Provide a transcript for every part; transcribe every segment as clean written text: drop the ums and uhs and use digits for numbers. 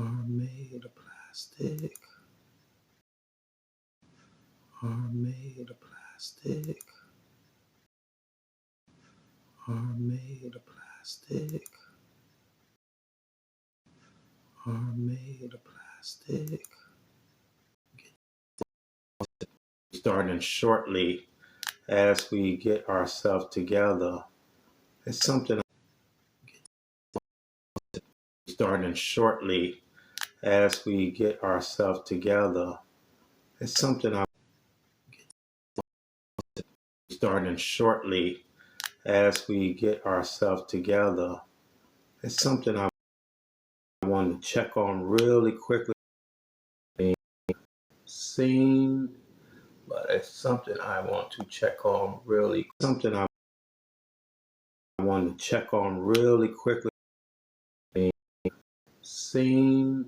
are made of plastic, are made of plastic, are made of plastic, are made of plastic. Starting shortly as we get ourselves together. It's something starting shortly as we get ourselves together. It's something I'm starting shortly as we get ourselves together. It's something I want to check on really quickly. Seen, but it's something I want to check on really. Something I want to check on really quickly. Seen,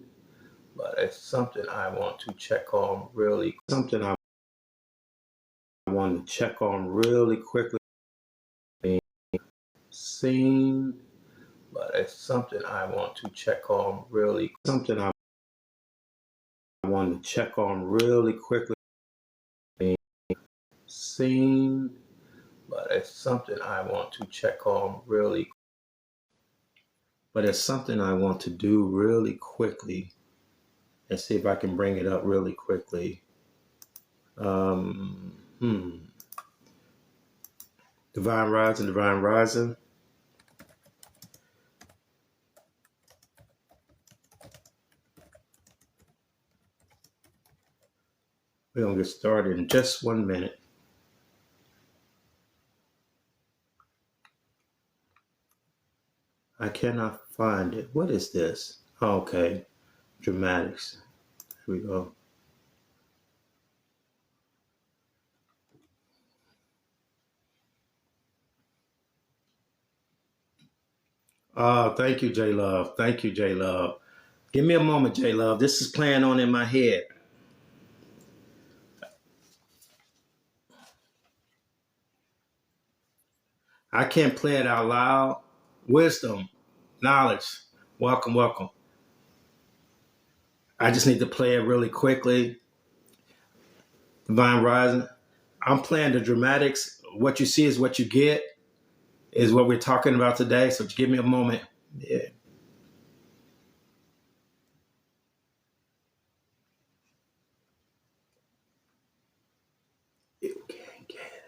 but it's something I want to check on really. Something I want to check on really quickly. Seen, but it's something I want to check on really. Something I want to check on really quickly. Seen, but it's something I want to check on really. But it's something I want to do really quickly. Let's see if I can bring it up really quickly. Um, hmm. Divine Rising, Divine Rising. We're going to get started in just 1 minute. I cannot find it. What is this? Oh, okay. Dramatics. Here we go. Oh, thank you, J Love. Thank you, J Love. Give me a moment, J Love. This is playing on in my head. I can't play it out loud. Wisdom, knowledge. Welcome, welcome. I just need to play it really quickly. Divine Rising. I'm playing the dramatics. What you see is what you get, is what we're talking about today. So just give me a moment. Yeah. You can't get it.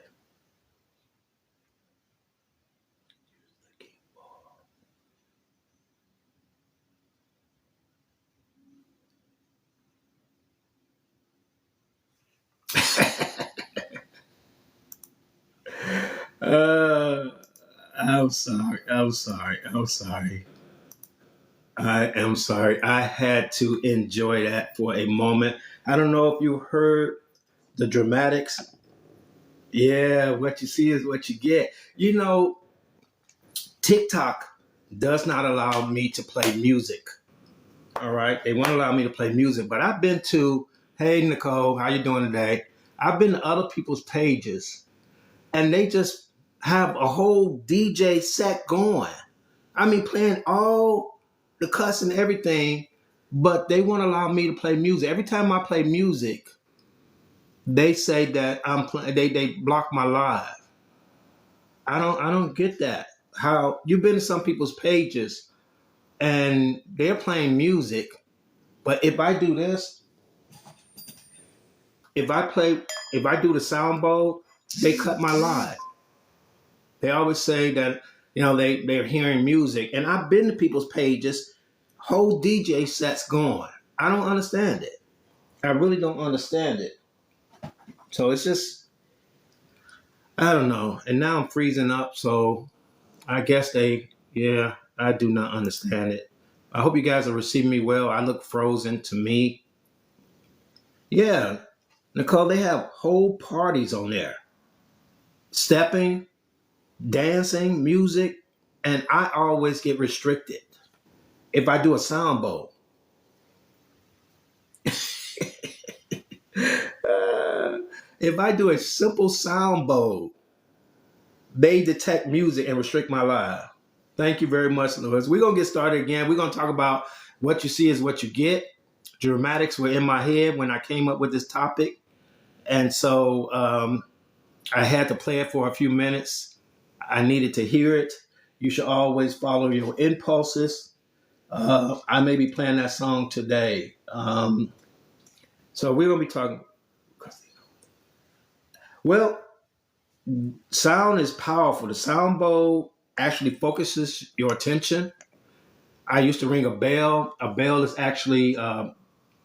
I'm sorry. I'm sorry. I'm sorry. I am sorry. I had to enjoy that for a moment. I don't know if you heard the dramatics. Yeah, what you see is what you get. You know, TikTok does not allow me to play music. All right. They won't allow me to play music, but I've been to, hey, Nicole, how you doing today? I've been to other people's pages and they just have a whole DJ set going. I mean, playing all the cuss and everything, but they won't allow me to play music. Every time I play music, they say that I'm playing. They block my live. I don't get that. How you've been to some people's pages and they're playing music, but if I do this, if I play, if I do the sound bowl, they cut my live. They always say that they're hearing music, and I've been to people's pages, whole DJ sets going. I don't understand it. I really don't understand it. So it's just I don't know. And now I'm freezing up, so I guess yeah, I do not understand it. I hope you guys are receiving me well. I look frozen to me. Yeah, Nicole, they have whole parties on there, stepping, dancing, music, and I always get restricted if I do a sound bowl. If I do a simple sound bowl, they detect music and restrict my live. Thank you very much, Lewis. We're going to get started again. We're going to talk about What you see is what you get. Dramatics were in my head when I came up with this topic. And so I had to play it for a few minutes. I needed to hear it. You should always follow your impulses. I may be playing that song today. So we're going to be talking. Well, sound is powerful. The sound bowl actually focuses your attention. I used to ring a bell. A bell is actually,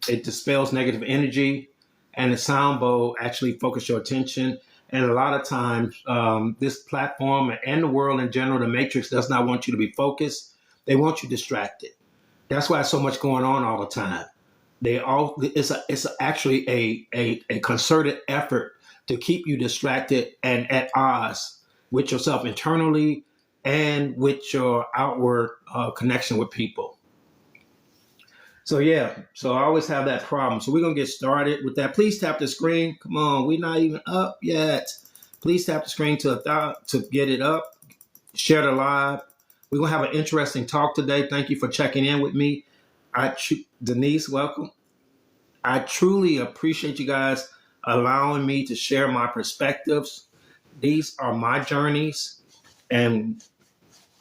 it dispels negative energy, and the sound bowl actually focuses your attention. And a lot of times, this platform and the world in general, the matrix does not want you to be focused. They want you distracted. That's why there's so much going on all the time. It's actually a concerted effort to keep you distracted and at odds with yourself internally and with your outward connection with people. So I always have that problem. So we're gonna get started with that. Please tap the screen. Come on, we're not even up yet. Please tap the screen to get it up. Share the live. We're gonna have an interesting talk today. Thank you for checking in with me. Denise, welcome. I truly appreciate you guys allowing me to share my perspectives. These are my journeys, and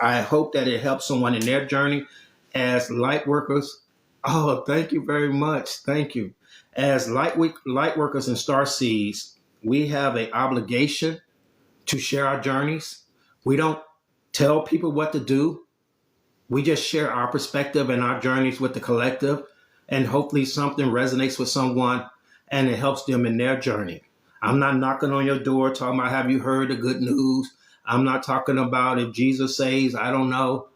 I hope that it helps someone in their journey as light workers. Oh, thank you very much. Thank you. As light workers in Star Seeds, we have an obligation to share our journeys. We don't tell people what to do. We just share our perspective and our journeys with the collective, and hopefully something resonates with someone and it helps them in their journey. I'm not knocking on your door talking about, have you heard the good news? I'm not talking about if Jesus saves. I don't know.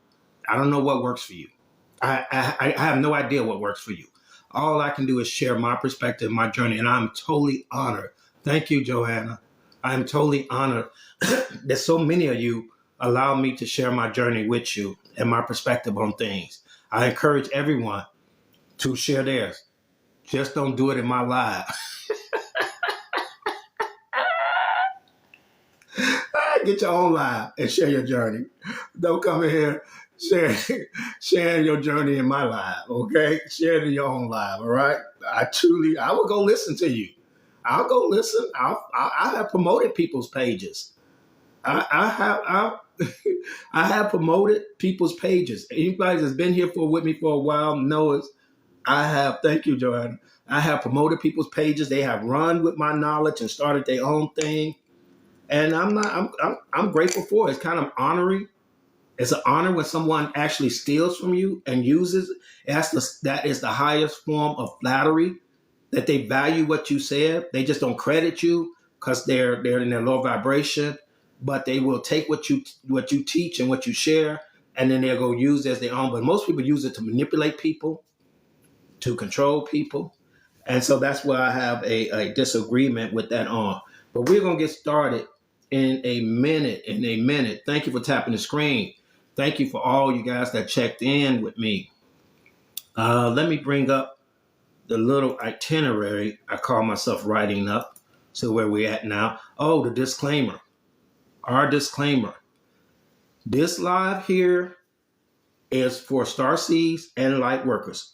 I don't know what works for you. I have no idea what works for you. All I can do is share my perspective, my journey, and I'm totally honored. Thank you, Joanna. I'm totally honored that so many of you allow me to share my journey with you and my perspective on things. I encourage everyone to share theirs. Just don't do it in my live. Get your own live and share your journey. Don't come in here sharing your journey in my live, okay? Share it in your own live, all right? I will go listen to you. I'll go listen. I have promoted people's pages. I have promoted people's pages. Anybody that's been here with me for a while knows I have. Thank you, Joanna. I have promoted people's pages. They have run with my knowledge and started their own thing. And I'm grateful for it. It's kind of honoring. It's an honor when someone actually steals from you and uses it. That is the highest form of flattery, that they value what you said. They just don't credit you because they're in their low vibration, but they will take what you teach and what you share, and then they'll go use it as their own. But most people use it to manipulate people, to control people. And so that's why I have a disagreement with that on. But we're going to get started in a minute. Thank you for tapping the screen. Thank you for all you guys that checked in with me. Let me bring up the little itinerary I call myself writing up. So where we're at now. Oh, the disclaimer. Our disclaimer. This live here is for Star Seeds and light workers.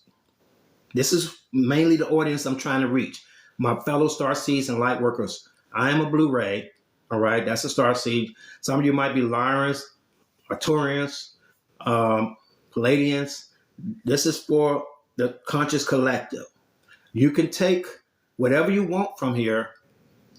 This is mainly the audience I'm trying to reach. My fellow Star Seeds and light workers. I am a Blu-ray. All right, that's a Star Seed. Some of you might be Lyrans, Arturians, Palladians. This is for the conscious collective. You can take whatever you want from here.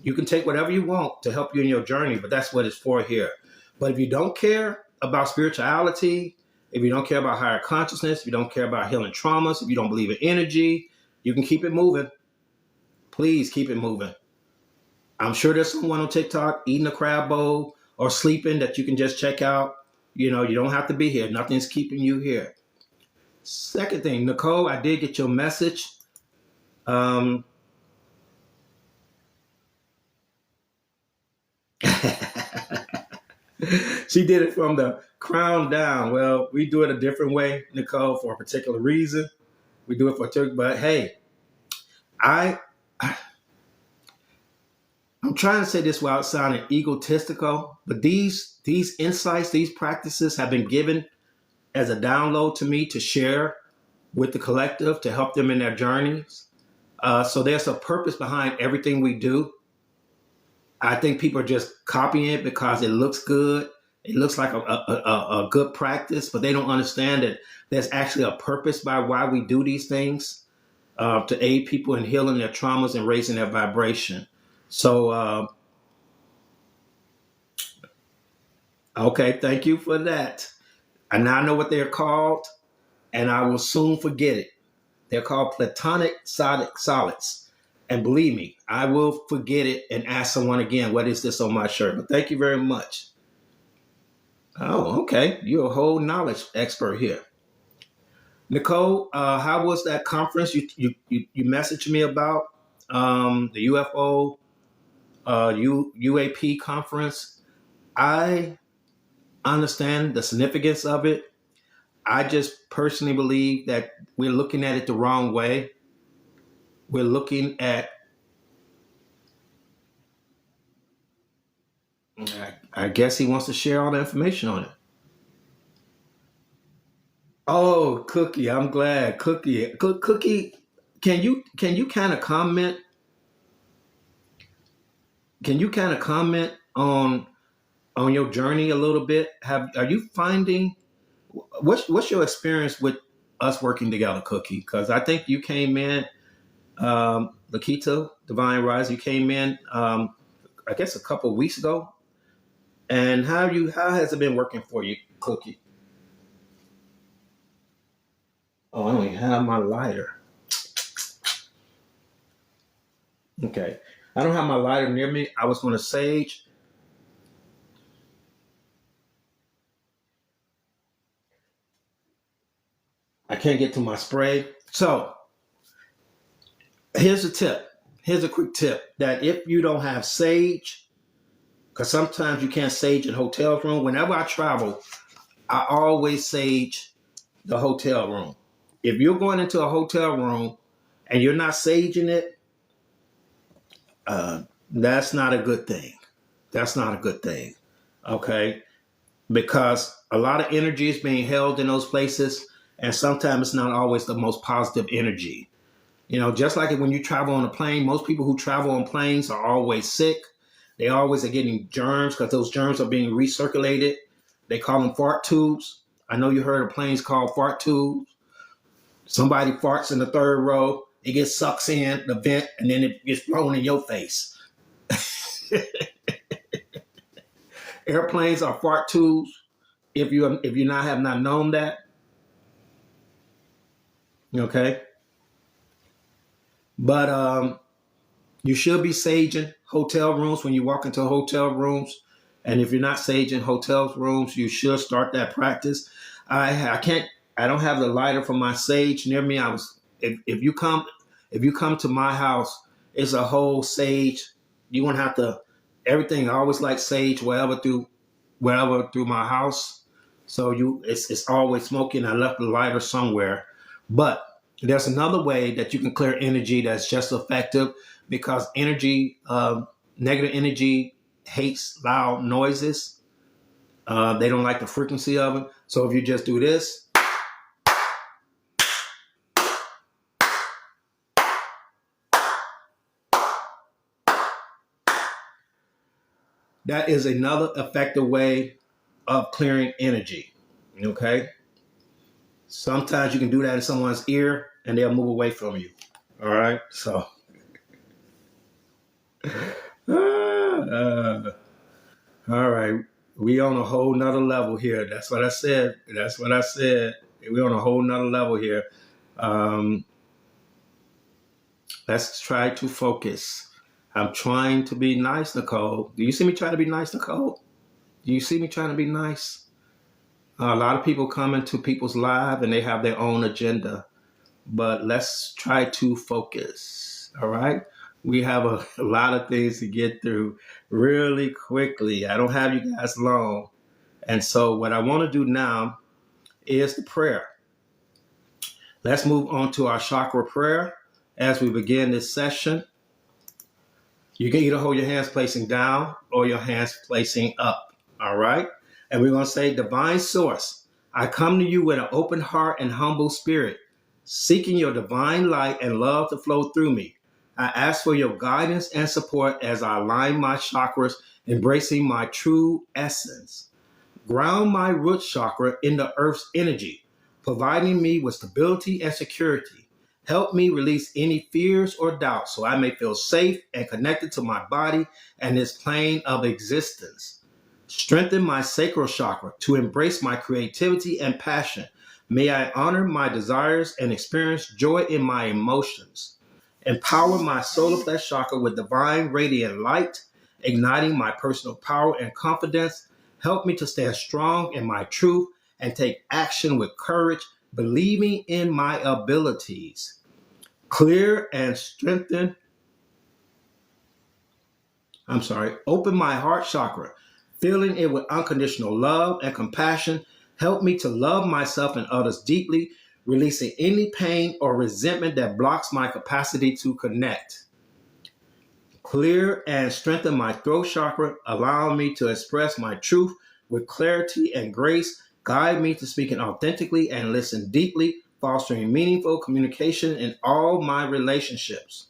You can take whatever you want to help you in your journey, but that's what it's for here. But if you don't care about spirituality, if you don't care about higher consciousness, if you don't care about healing traumas, if you don't believe in energy, you can keep it moving. Please keep it moving. I'm sure there's someone on TikTok eating a crab bowl or sleeping that you can just check out. You know, you don't have to be here. Nothing's keeping you here. Second thing, Nicole, I did get your message. She did it from the crown down. Well, we do it a different way, Nicole, for a particular reason. We do it for Turkey, but hey, I'm trying to say this without sounding egotistical, but these insights, these practices have been given as a download to me to share with the collective to help them in their journeys. So there's a purpose behind everything we do. I think people are just copying it because it looks good. It looks like a good practice, but they don't understand that there's actually a purpose by why we do these things, to aid people in healing their traumas and raising their vibration. So, okay, thank you for that. And now I know what they're called, and I will soon forget it. They're called platonic solids. And believe me, I will forget it and ask someone again, what is this on my shirt? But thank you very much. Oh, okay. You're a whole knowledge expert here. Nicole, how was that conference you messaged me about? The UFO UAP conference. I understand the significance of it. I just personally believe that we're looking at it the wrong way. We're looking at, I guess he wants to share all the information on it. Oh, Cookie, I'm glad. Cookie, can you kind of comment? Can you kind of comment on your journey a little bit? Are you finding what's your experience with us working together, Cookie? Because I think you came in, Lakita Divine Rise. You came in, I guess, a couple of weeks ago. And how has it been working for you, Cookie? Oh, I don't even have my lighter. Okay, I don't have my lighter near me. I was going to sage. I can't get to my spray. So here's a tip. Here's a quick tip that if you don't have sage, because sometimes you can't sage in hotel room. Whenever I travel, I always sage the hotel room. If you're going into a hotel room and you're not saging it, that's not a good thing. That's not a good thing. Okay. Because a lot of energy is being held in those places. And sometimes it's not always the most positive energy. You know, just like when you travel on a plane, most people who travel on planes are always sick. They always are getting germs because those germs are being recirculated. They call them fart tubes. I know you heard of planes called fart tubes. Somebody farts in the third row, it gets sucks in the vent, and then it gets thrown in your face. Airplanes are fart tubes. If you have not known that, okay. But you should be saging hotel rooms when you walk into hotel rooms. And if you're not saging hotel rooms, you should start that practice. I don't have the lighter for my sage near me. If you come to my house, it's a whole sage. You won't have to everything. I always like sage wherever through my house. So it's always smoking. I left the lighter somewhere. But there's another way that you can clear energy that's just effective, because negative energy hates loud noises. They don't like the frequency of it. So if you just do this, that is another effective way of clearing energy. Okay. Sometimes you can do that in someone's ear and they'll move away from you. All right. So, all right. We on a whole nother level here. That's what I said. We're on a whole nother level here. Let's try to focus. I'm trying to be nice, Nicole. Do you see me trying to be nice, Nicole? Do you see me trying to be nice? A lot of people come into people's lives and they have their own agenda. But let's try to focus. All right? We have a lot of things to get through really quickly. I don't have you guys long. And so what I want to do now is the prayer. Let's move on to our chakra prayer as we begin this session. You can either hold your hands placing down or your hands placing up. All right? And we're going to say, Divine Source, I come to you with an open heart and humble spirit, seeking your divine light and love to flow through me. I ask for your guidance and support as I align my chakras, embracing my true essence. Ground my root chakra in the earth's energy, providing me with stability and security. Help me release any fears or doubts so I may feel safe and connected to my body and this plane of existence. Strengthen my sacral chakra to embrace my creativity and passion. May I honor my desires and experience joy in my emotions. Empower my solar plexus chakra with divine radiant light, igniting my personal power and confidence. Help me to stand strong in my truth and take action with courage, believing in my abilities. Open my heart chakra, filling it with unconditional love and compassion. Help me to love myself and others deeply, releasing any pain or resentment that blocks my capacity to connect. Clear and strengthen my throat chakra, allowing me to express my truth with clarity and grace. Guide me to speaking authentically and listen deeply, fostering meaningful communication in all my relationships.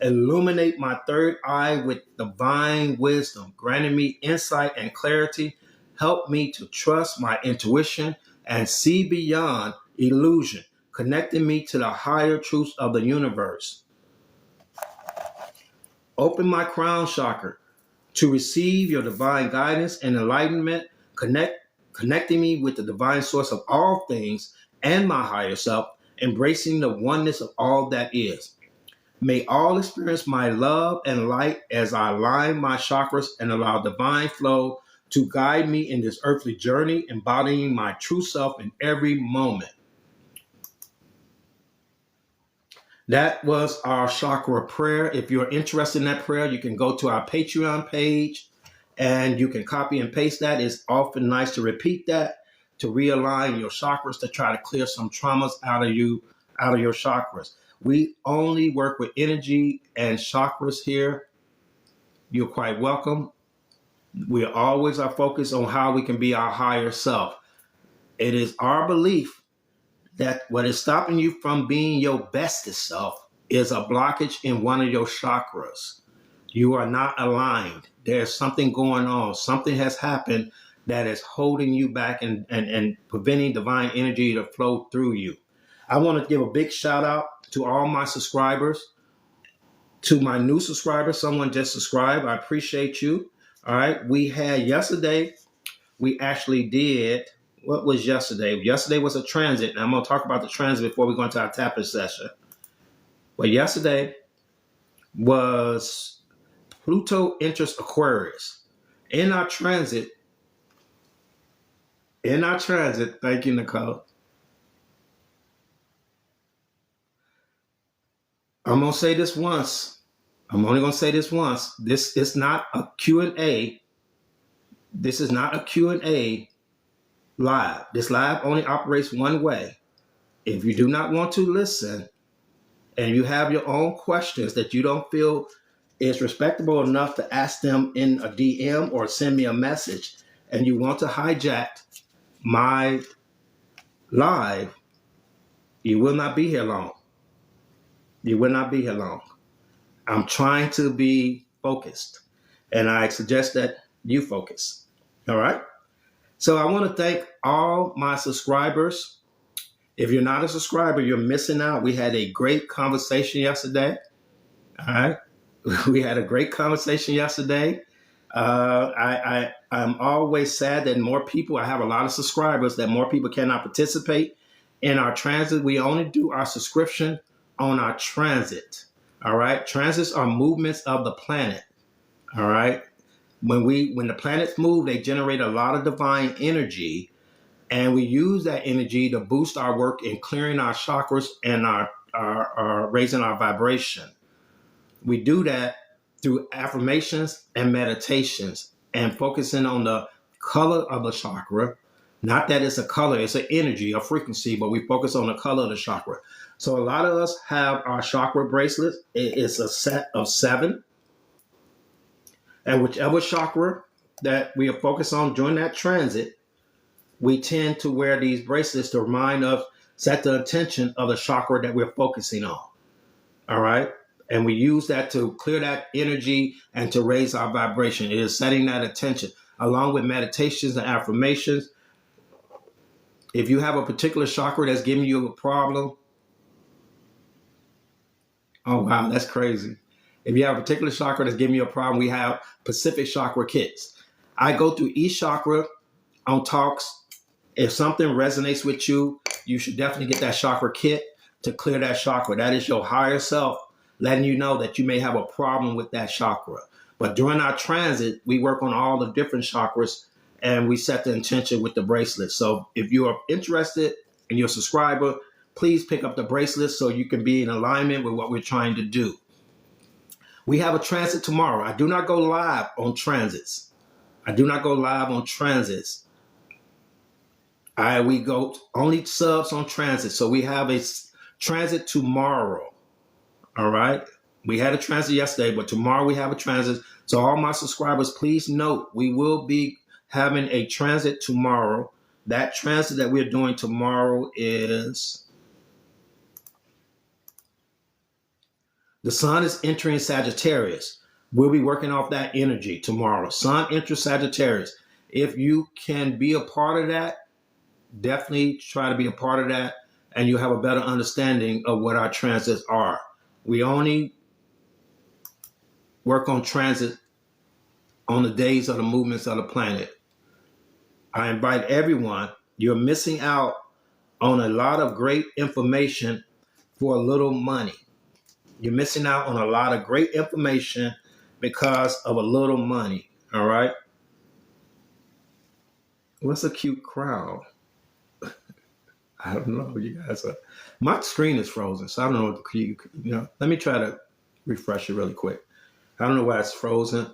Illuminate my third eye with divine wisdom, granting me insight and clarity. Help me to trust my intuition and see beyond illusion, connecting me to the higher truths of the universe. Open my crown chakra to receive your divine guidance and enlightenment, connecting me with the divine source of all things and my higher self, embracing the oneness of all that is. May all experience my love and light as I align my chakras and allow divine flow to guide me in this earthly journey, embodying my true self in every moment. That was our chakra prayer. If you're interested in that prayer, you can go to our Patreon page and you can copy and paste that. It's often nice to repeat that to realign your chakras, to try to clear some traumas out of your chakras. We only work with energy and chakras here. You're quite welcome. We always are focused on how we can be our higher self. It is our belief that what is stopping you from being your bestest self is a blockage in one of your chakras. You are not aligned. There's something going on. Something has happened that is holding you back and preventing divine energy to flow through you. I want to give a big shout out to all my subscribers. To my new subscribers, someone just subscribed. I appreciate you. All right. We had yesterday, we actually did, what was yesterday? Yesterday was a transit. And I'm going to talk about the transit before we go into our tapping session. But yesterday was Pluto enters Aquarius. In our transit, thank you, Nicole. I'm going to say this once. I'm only going to say this once. This is not a Q&A. This is not a Q&A live. This live only operates one way. If you do not want to listen and you have your own questions that you don't feel is respectable enough to ask them in a DM or send me a message, and you want to hijack my live, you will not be here long. You will not be here long. I'm trying to be focused, and I suggest that you focus. All right? So I want to thank all my subscribers. If you're not a subscriber, you're missing out. We had a great conversation yesterday. All right? We had a great conversation yesterday. I'm always sad that more people, I have a lot of subscribers, that more people cannot participate in our transit. We only do our subscription on our transit. All right. Transits are movements of the planet. All right. When the planets move, they generate a lot of divine energy, and we use that energy to boost our work in clearing our chakras and our raising our vibration. We do that through affirmations and meditations and focusing on the color of the chakra. Not that it's a color, it's an energy, a frequency, but we focus on the color of the chakra. So a lot of us have our chakra bracelets. It's a set of 7. And whichever chakra that we are focused on during that transit, we tend to wear these bracelets to remind us set the intention of the chakra that we're focusing on. All right. And we use that to clear that energy and to raise our vibration. It is setting that attention along with meditations and affirmations. If you have a particular chakra that's giving you a problem, oh, wow, that's crazy. If you have a particular chakra that's giving you a problem, we have Pacific Chakra kits. I go through each chakra on talks. If something resonates with you, you should definitely get that chakra kit to clear that chakra. That is your higher self letting you know that you may have a problem with that chakra. But during our transit, we work on all the different chakras and we set the intention with the bracelet. So if you are interested and you're a subscriber, please pick up the bracelet so you can be in alignment with what we're trying to do. We have a transit tomorrow. I do not go live on transits. We go only subs on transit. So we have a transit tomorrow. All right. We had a transit yesterday, but tomorrow we have a transit. So all my subscribers, please note, we will be having a transit tomorrow. That transit that we're doing tomorrow is the sun is entering Sagittarius. We'll be working off that energy tomorrow. Sun enters Sagittarius. If you can be a part of that, definitely try to be a part of that, and you have a better understanding of what our transits are. We only work on transit on the days of the movements of the planet. I invite everyone. You're missing out on a lot of great information for a little money. You're missing out on a lot of great information because of a little money. All right. What's a cute crowd? I don't know. You guys are. My screen is frozen, so I don't know what Let me try to refresh it really quick. I don't know why it's frozen.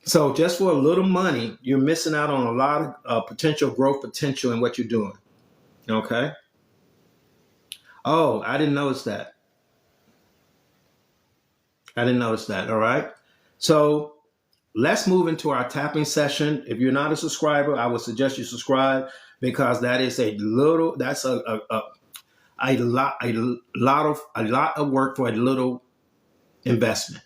So just for a little money, you're missing out on a lot of potential growth potential in what you're doing. Okay. Oh, I didn't notice that. All right. So let's move into our tapping session. If you're not a subscriber, I would suggest you subscribe because that is a lot of work for a little investment.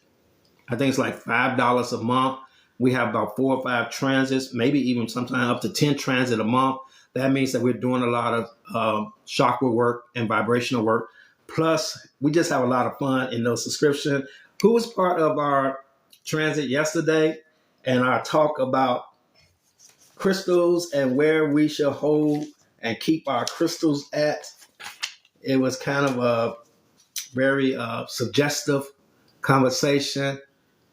I think it's like $5 a month. We have about 4 or 5 transits, maybe even sometimes up to 10 transit a month. That means that we're doing a lot of chakra work and vibrational work. Plus, we just have a lot of fun in those subscriptions. Who was part of our transit yesterday and our talk about crystals and where we should hold and keep our crystals at? It was kind of a very suggestive conversation,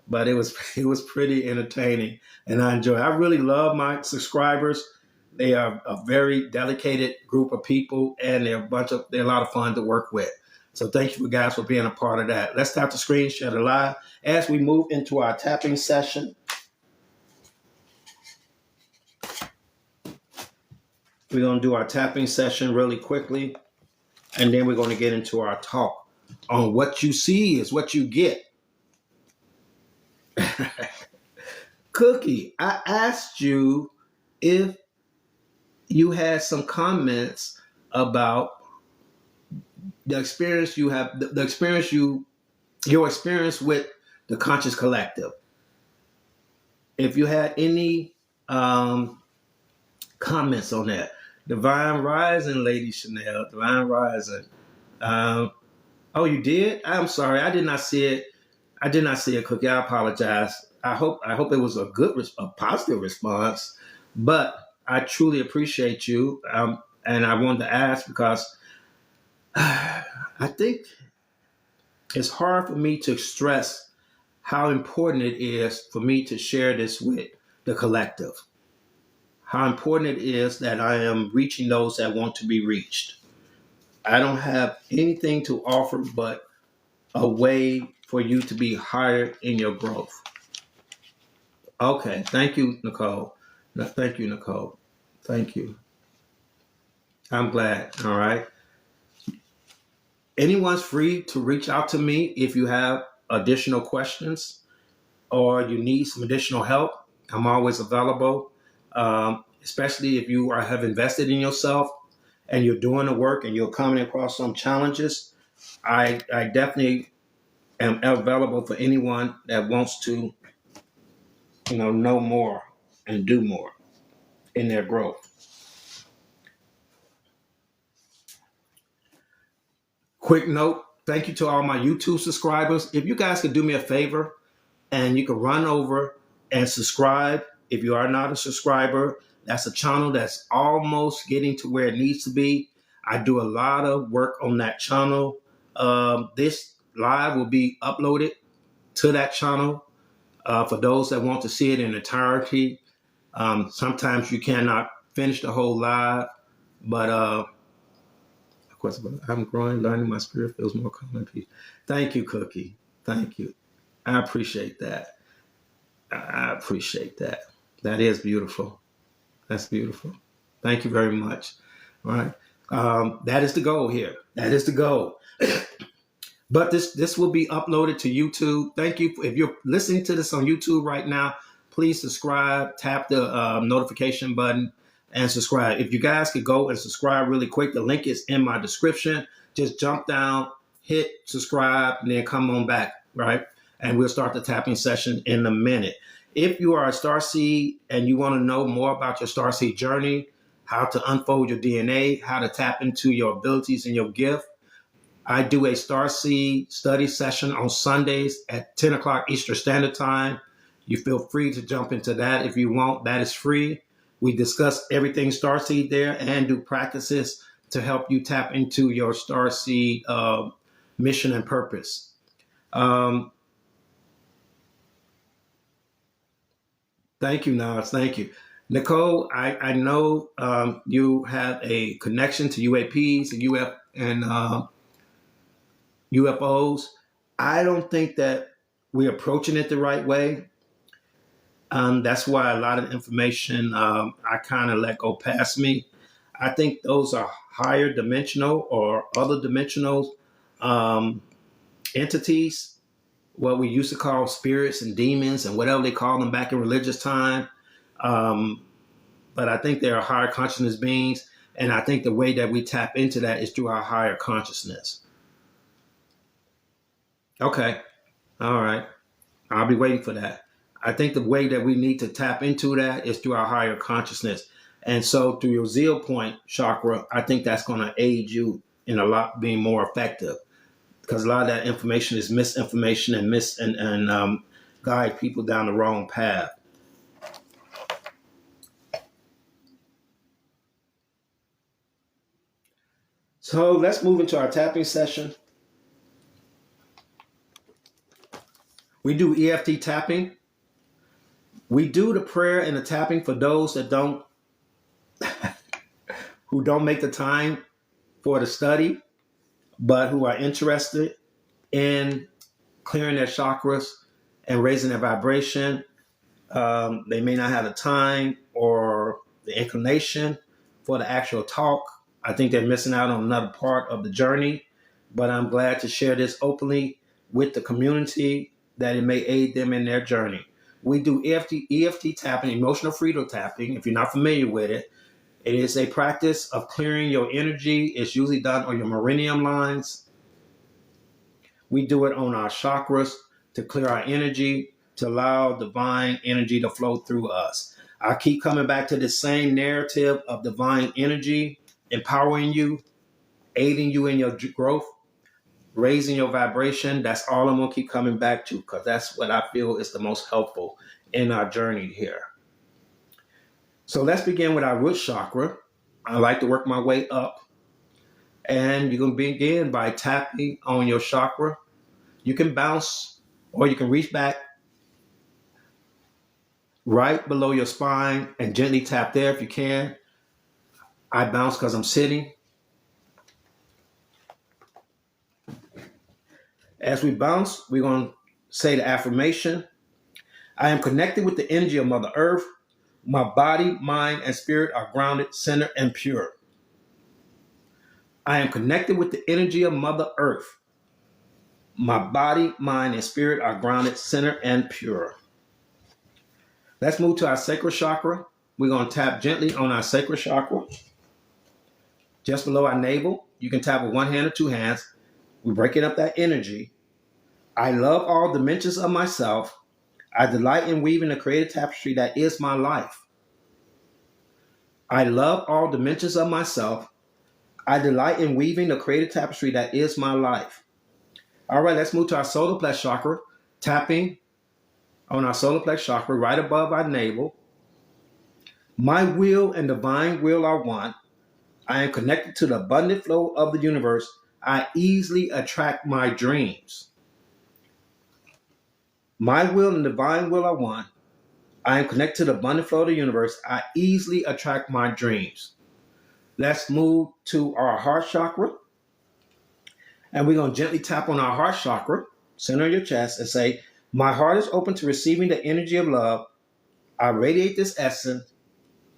but it was pretty entertaining and I enjoy it. I really love my subscribers. They are a very dedicated group of people and they're a lot of fun to work with. So thank you guys for being a part of that. Let's tap the screen, share the live. As we move into our tapping session, we're going to do our tapping session really quickly, and then we're going to get into our talk on what you see is what you get. Cookie, I asked you if you had some comments about the experience you have, your experience with the Conscious Collective. If you had any comments on that. Divine Rising, Lady Chanel. Divine Rising. Oh, you did? I'm sorry. I did not see it. Cookie. I apologize. I hope it was a positive response. But I truly appreciate you. And I wanted to ask because I think it's hard for me to stress how important it is for me to share this with the collective. How important it is that I am reaching those that want to be reached. I don't have anything to offer but a way for you to be higher in your growth. Okay. Thank you, Nicole. Thank you, Nicole. Thank you. I'm glad. All right. Anyone's free to reach out to me if you have additional questions or you need some additional help. I'm always available, especially if you have invested in yourself and you're doing the work and you're coming across some challenges, I definitely am available for anyone that wants to, know more and do more in their growth. Quick note, thank you to all my YouTube subscribers. If you guys could do me a favor and you can run over and subscribe. If you are not a subscriber, that's a channel that's almost getting to where it needs to be. I do a lot of work on that channel. This live will be uploaded to that channel for those that want to see it in entirety. Sometimes you cannot finish the whole live, but of course, I'm growing, learning, my spirit feels more calm and peace. Thank you, Cookie. Thank you. I appreciate that. I appreciate that. That is beautiful. That's beautiful. Thank you very much. All right. That is the goal here. That is the goal. But this will be uploaded to YouTube. Thank you. If you're listening to this on YouTube right now, please subscribe, tap the notification button and subscribe. If you guys could go and subscribe really quick, the link is in my description. Just jump down, hit subscribe, and then come on back, right? And we'll start the tapping session in a minute. If you are a Starseed and you want to know more about your Starseed journey, how to unfold your DNA, how to tap into your abilities and your gift, I do a Starseed study session on Sundays at 10 o'clock Eastern Standard Time. You feel free to jump into that if you want. That is free. We discuss everything Starseed there and do practices to help you tap into your Starseed mission and purpose. Thank you, Nas. Thank you. Nicole, I know you have a connection to UAPs and UFOs. I don't think that we're approaching it the right way. That's why a lot of information I kind of let go past me. I think those are higher dimensional or other dimensional entities, what we used to call spirits and demons and whatever they call them back in religious time. But I think they are higher consciousness beings. And I think the way that we tap into that is through our higher consciousness. Okay. All right. I'll be waiting for that. I think the way that we need to tap into that is through our higher consciousness. And so through your zeal point chakra, I think that's going to aid you in a lot being more effective, because a lot of that information is misinformation and guide people down the wrong path. So let's move into our tapping session. We do EFT tapping. We do the prayer and the tapping for those that who don't make the time for the study, but who are interested in clearing their chakras and raising their vibration. They may not have the time or the inclination for the actual talk. I think they're missing out on another part of the journey, but I'm glad to share this openly with the community that it may aid them in their journey. We do EFT tapping, emotional freedom tapping. If you're not familiar with it, it is a practice of clearing your energy. It's usually done on your meridian lines. We do it on our chakras to clear our energy, to allow divine energy to flow through us. I keep coming back to the same narrative of divine energy, empowering you, aiding you in your growth, raising your vibration. That's all I'm going to keep coming back to, because that's what I feel is the most helpful in our journey here. So let's begin with our root chakra. I like to work my way up. And you're going to begin by tapping on your chakra. You can bounce or you can reach back right below your spine and gently tap there if you can. I bounce because I'm sitting. As we bounce, we're going to say the affirmation. I am connected with the energy of Mother Earth. My body, mind, and spirit are grounded, centered, and pure. I am connected with the energy of Mother Earth. My body, mind, and spirit are grounded, centered, and pure. Let's move to our sacral chakra. We're going to tap gently on our sacral chakra. just below our navel. You can tap with one hand or two hands. We're breaking up that energy. I love all dimensions of myself. I delight in weaving the creative tapestry that is my life. I love all dimensions of myself. I delight in weaving the creative tapestry that is my life. All right, let's move to our solar plex chakra, tapping on our solar plex chakra right above our navel. My will and divine will are one. I am connected to the abundant flow of the universe. I easily attract my dreams. My will and divine will are one. I am connected to the abundant flow of the universe. I easily attract my dreams. Let's move to our heart chakra. And we're going to gently tap on our heart chakra, center of your chest, and say, my heart is open to receiving the energy of love. I radiate this essence.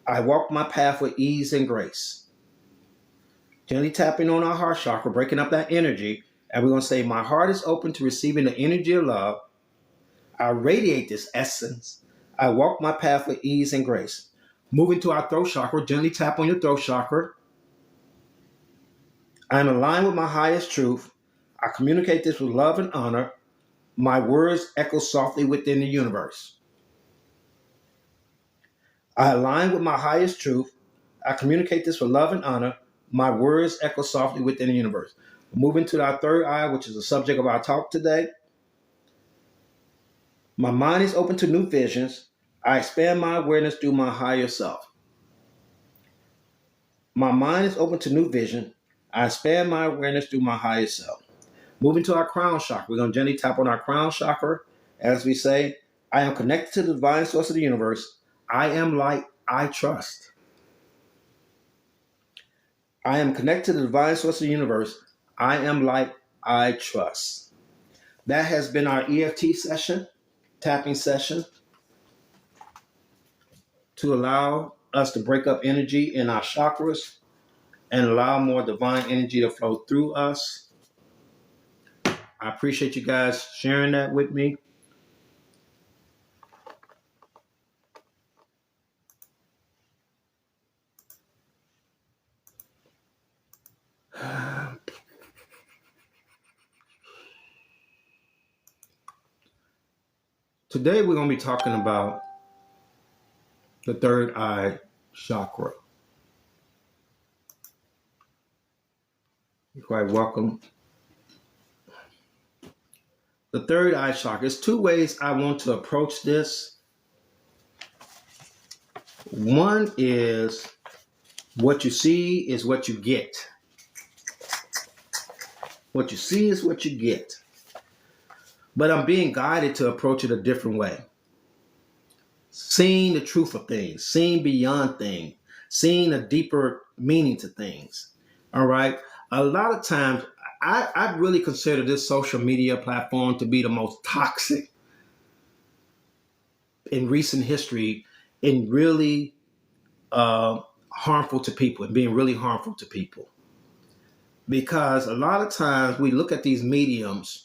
I walk my path with ease and grace. Gently tapping on our heart chakra, breaking up that energy. And we're going to say, my heart is open to receiving the energy of love. I radiate this essence. I walk my path with ease and grace. Moving to our throat chakra, gently tap on your throat chakra. I am aligned with my highest truth. I communicate this with love and honor. My words echo softly within the universe. I align with my highest truth. I communicate this with love and honor. My words echo softly within the universe. Moving to our third eye, which is the subject of our talk today. My mind is open to new visions. I expand my awareness through my higher self. My mind is open to new vision. I expand my awareness through my higher self. Moving to our crown chakra. We're going to gently tap on our crown chakra as we say, I am connected to the divine source of the universe. I am light. I trust. I am connected to the divine source of the universe. I am light. I trust. That has been our EFT session, tapping session, to allow us to break up energy in our chakras and allow more divine energy to flow through us. I appreciate you guys sharing that with me. Today we're going to be talking about the third eye chakra. You're quite welcome. The third eye chakra. There's two ways I want to approach this. One is what you see is what you get. What you see is what you get. But I'm being guided to approach it a different way. Seeing the truth of things, seeing beyond things, seeing a deeper meaning to things. All right. A lot of times, I really consider this social media platform to be the most toxic in recent history and really harmful to people and being really harmful to people. Because a lot of times we look at these mediums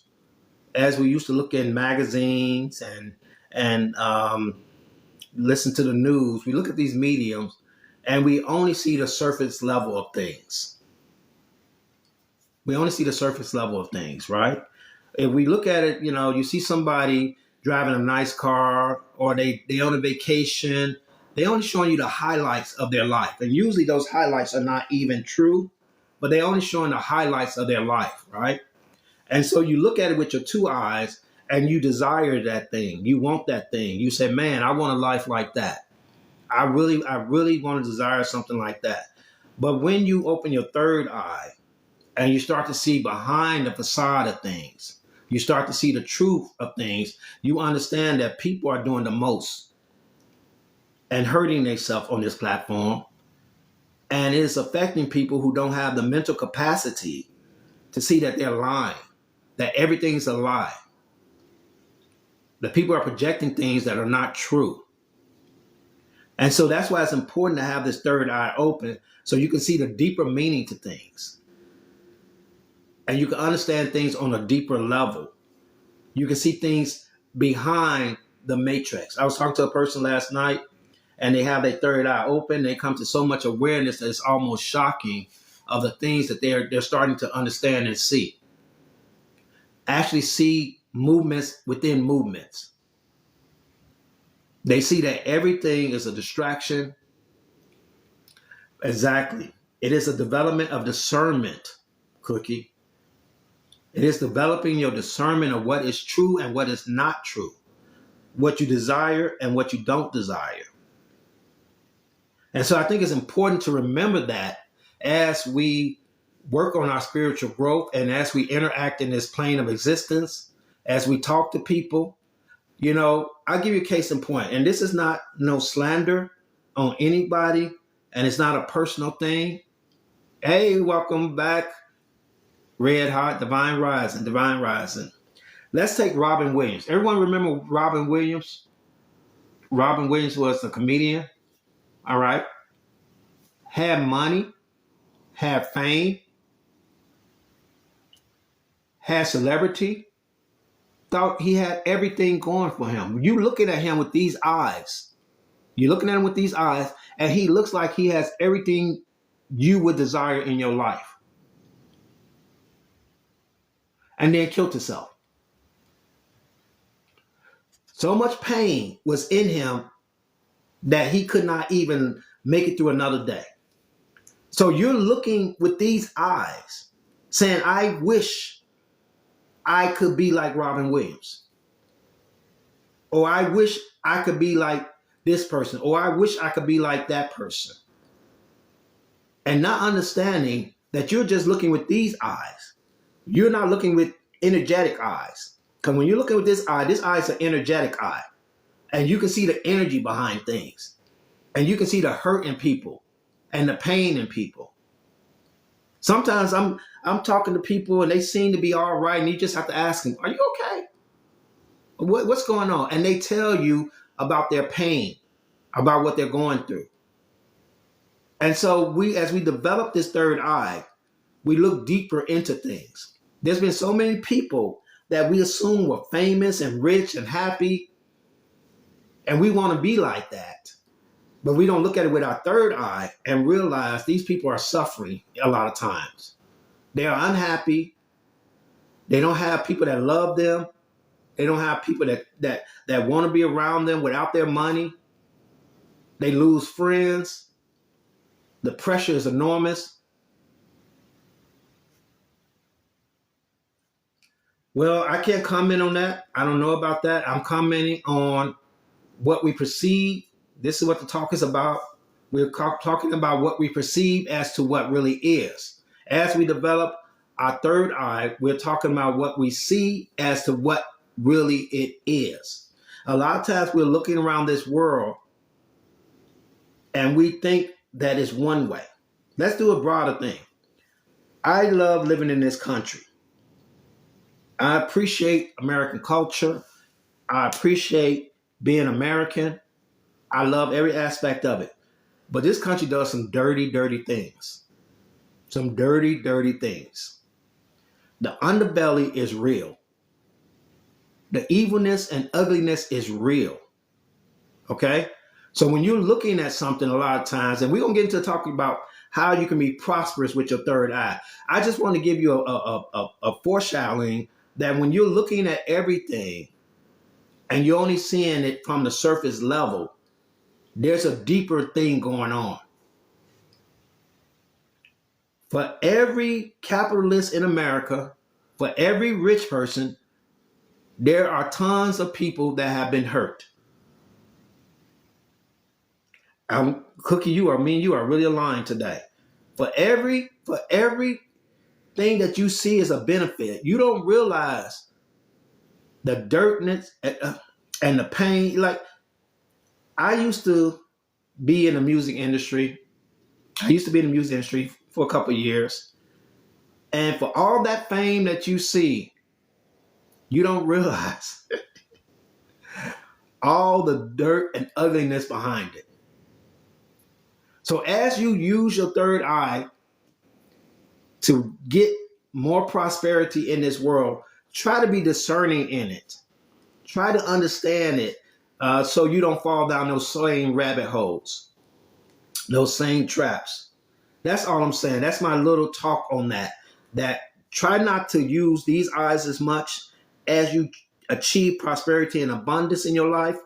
as we used to look in magazines and listen to the news. We look at these mediums and we only see the surface level of things. We only see the surface level of things, right? If we look at it, you see somebody driving a nice car or they on a vacation, they only showing you the highlights of their life. And usually those highlights are not even true, but they only showing the highlights of their life, right? And so you look at it with your two eyes and you desire that thing. You want that thing. You say, man, I want a life like that. I really want to desire something like that. But when you open your third eye and you start to see behind the facade of things, you start to see the truth of things, you understand that people are doing the most and hurting themselves on this platform. And it's affecting people who don't have the mental capacity to see that they're lying, that everything's a lie. That people are projecting things that are not true. And so that's why it's important to have this third eye open so you can see the deeper meaning to things. And you can understand things on a deeper level. You can see things behind the matrix. I was talking to a person last night and they have their third eye open. They come to so much awareness that it's almost shocking of the things that they're starting to understand and see. Actually see movements within movements. They see that everything is a distraction. Exactly. It is a development of discernment, Cookie. It is developing your discernment of what is true and what is not true, what you desire and what you don't desire. And so I think it's important to remember that as we work on our spiritual growth and as we interact in this plane of existence, as we talk to people, I'll give you a case in point, and this is not no slander on anybody, and it's not a personal thing. Hey, welcome back, Red Hot, Divine Rising, Divine Rising. Let's take Robin Williams. Everyone remember Robin Williams? Robin Williams was a comedian, all right? Had money, had fame, had celebrity, thought he had everything going for him. You looking at him with these eyes. You're looking at him with these eyes, and he looks like he has everything you would desire in your life. And then killed himself. So much pain was in him that he could not even make it through another day. So you're looking with these eyes, saying, I wish I could be like Robin Williams. Or I wish I could be like this person. Or I wish I could be like that person. And not understanding that you're just looking with these eyes. You're not looking with energetic eyes. Because when you're looking with this eye is an energetic eye. And you can see the energy behind things. And you can see the hurt in people and the pain in people. Sometimes I'm talking to people and they seem to be all right. And you just have to ask them, are you okay? What's going on? And they tell you about their pain, about what they're going through. And so as we develop this third eye, we look deeper into things. There's been so many people that we assume were famous and rich and happy. And we want to be like that. But we don't look at it with our third eye and realize these people are suffering a lot of times. They are unhappy. They don't have people that love them. They don't have people that want to be around them without their money. They lose friends. The pressure is enormous. Well, I can't comment on that. I don't know about that. I'm commenting on what we perceive. This is what the talk is about. We're talking about what we perceive as to what really is. As we develop our third eye, we're talking about what we see as to what really it is. A lot of times we're looking around this world and we think that it's one way. Let's do a broader thing. I love living in this country. I appreciate American culture. I appreciate being American. I love every aspect of it. But this country does some dirty, dirty things. Some dirty, dirty things. The underbelly is real. The evilness and ugliness is real. Okay? So when you're looking at something a lot of times, and we're going to get into talking about how you can be prosperous with your third eye. I just want to give you a foreshadowing that when you're looking at everything and you're only seeing it from the surface level, there's a deeper thing going on. For every capitalist in America, for every rich person, there are tons of people that have been hurt. Cookie, you are really aligned today. For every thing that you see is a benefit. You don't realize the dirtness and the pain. Like, I used to be in the music industry. For a couple of years. And for all that fame that you see, you don't realize all the dirt and ugliness behind it. So as you use your third eye to get more prosperity in this world, try to be discerning in it. Try to understand it so you don't fall down those same rabbit holes, those same traps. That's all I'm saying. That's my little talk on that. That try not to use these eyes as much as you achieve prosperity and abundance in your life,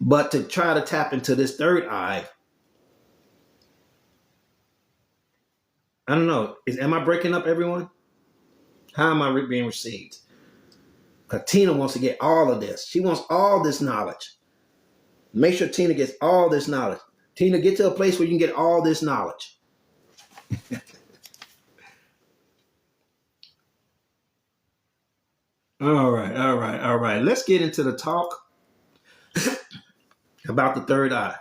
but to try to tap into this third eye. I don't know. Am I breaking up, everyone? How am I being received? Because Tina wants to get all of this. She wants all this knowledge. Make sure Tina gets all this knowledge. Tina, get to a place where you can get all this knowledge. All right, all right, all right. Let's get into the talk about the third eye.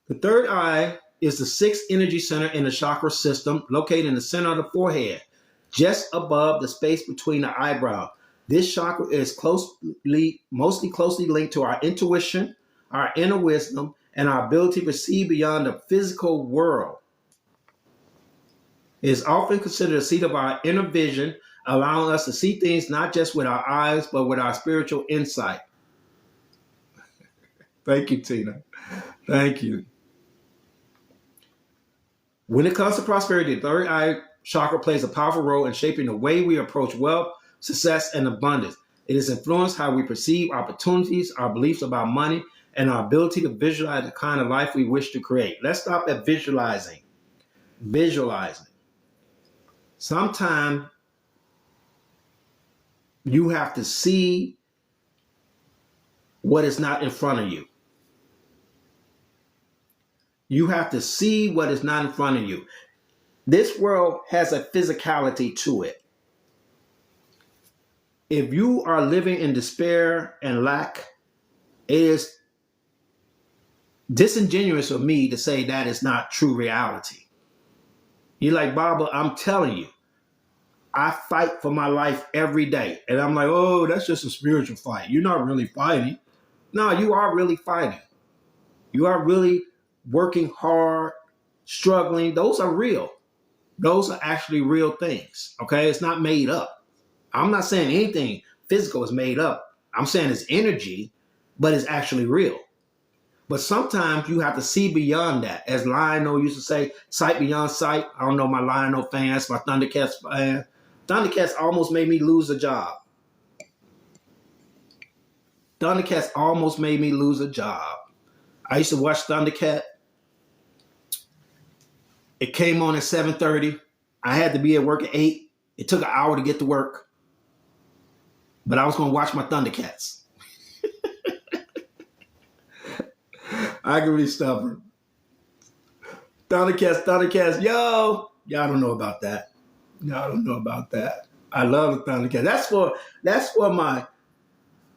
The third eye is the sixth energy center in the chakra system, located in the center of the forehead, just above the space between the eyebrow. This chakra is mostly closely linked to our intuition, our inner wisdom, and our ability to see beyond the physical world. It is often considered a seat of our inner vision, allowing us to see things not just with our eyes, but with our spiritual insight. Thank you, Tina. Thank you. When it comes to prosperity, the third eye chakra plays a powerful role in shaping the way we approach wealth, success, and abundance. It has influenced how we perceive opportunities, our beliefs about money, and our ability to visualize the kind of life we wish to create. Let's stop at visualizing. Visualizing. Sometimes you have to see what is not in front of you. You have to see what is not in front of you. This world has a physicality to it. If you are living in despair and lack, it is disingenuous of me to say that is not true reality. You're like, Baba, I'm telling you, I fight for my life every day. And I'm like, oh, that's just a spiritual fight. You're not really fighting. No, you are really fighting. You are really working hard, struggling. Those are real. Those are actually real things. Okay. It's not made up. I'm not saying anything physical is made up. I'm saying it's energy, but it's actually real. But sometimes you have to see beyond that. As Lionel used to say, sight beyond sight. I don't know my Lionel fans, my Thundercats fan. Thundercats almost made me lose a job. Thundercats almost made me lose a job. I used to watch Thundercat. It came on at 7:30. I had to be at work at 8. It took an hour to get to work. But I was going to watch my Thundercats. I can be stubborn. Thundercats, yo. Y'all don't know about that. Y'all don't know about that. I love the Thundercats. That's for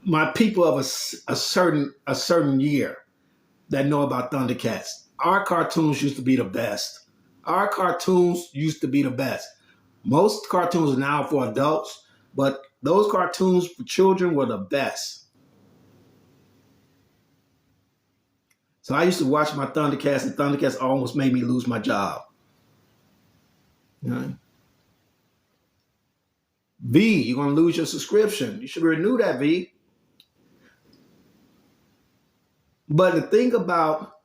my people of a certain year that know about Thundercats. Our cartoons used to be the best. Our cartoons used to be the best. Most cartoons are now for adults, but those cartoons for children were the best. So I used to watch my Thundercats, and Thundercats almost made me lose my job. You know? V, you're going to lose your subscription. You should renew that, V. But the thing about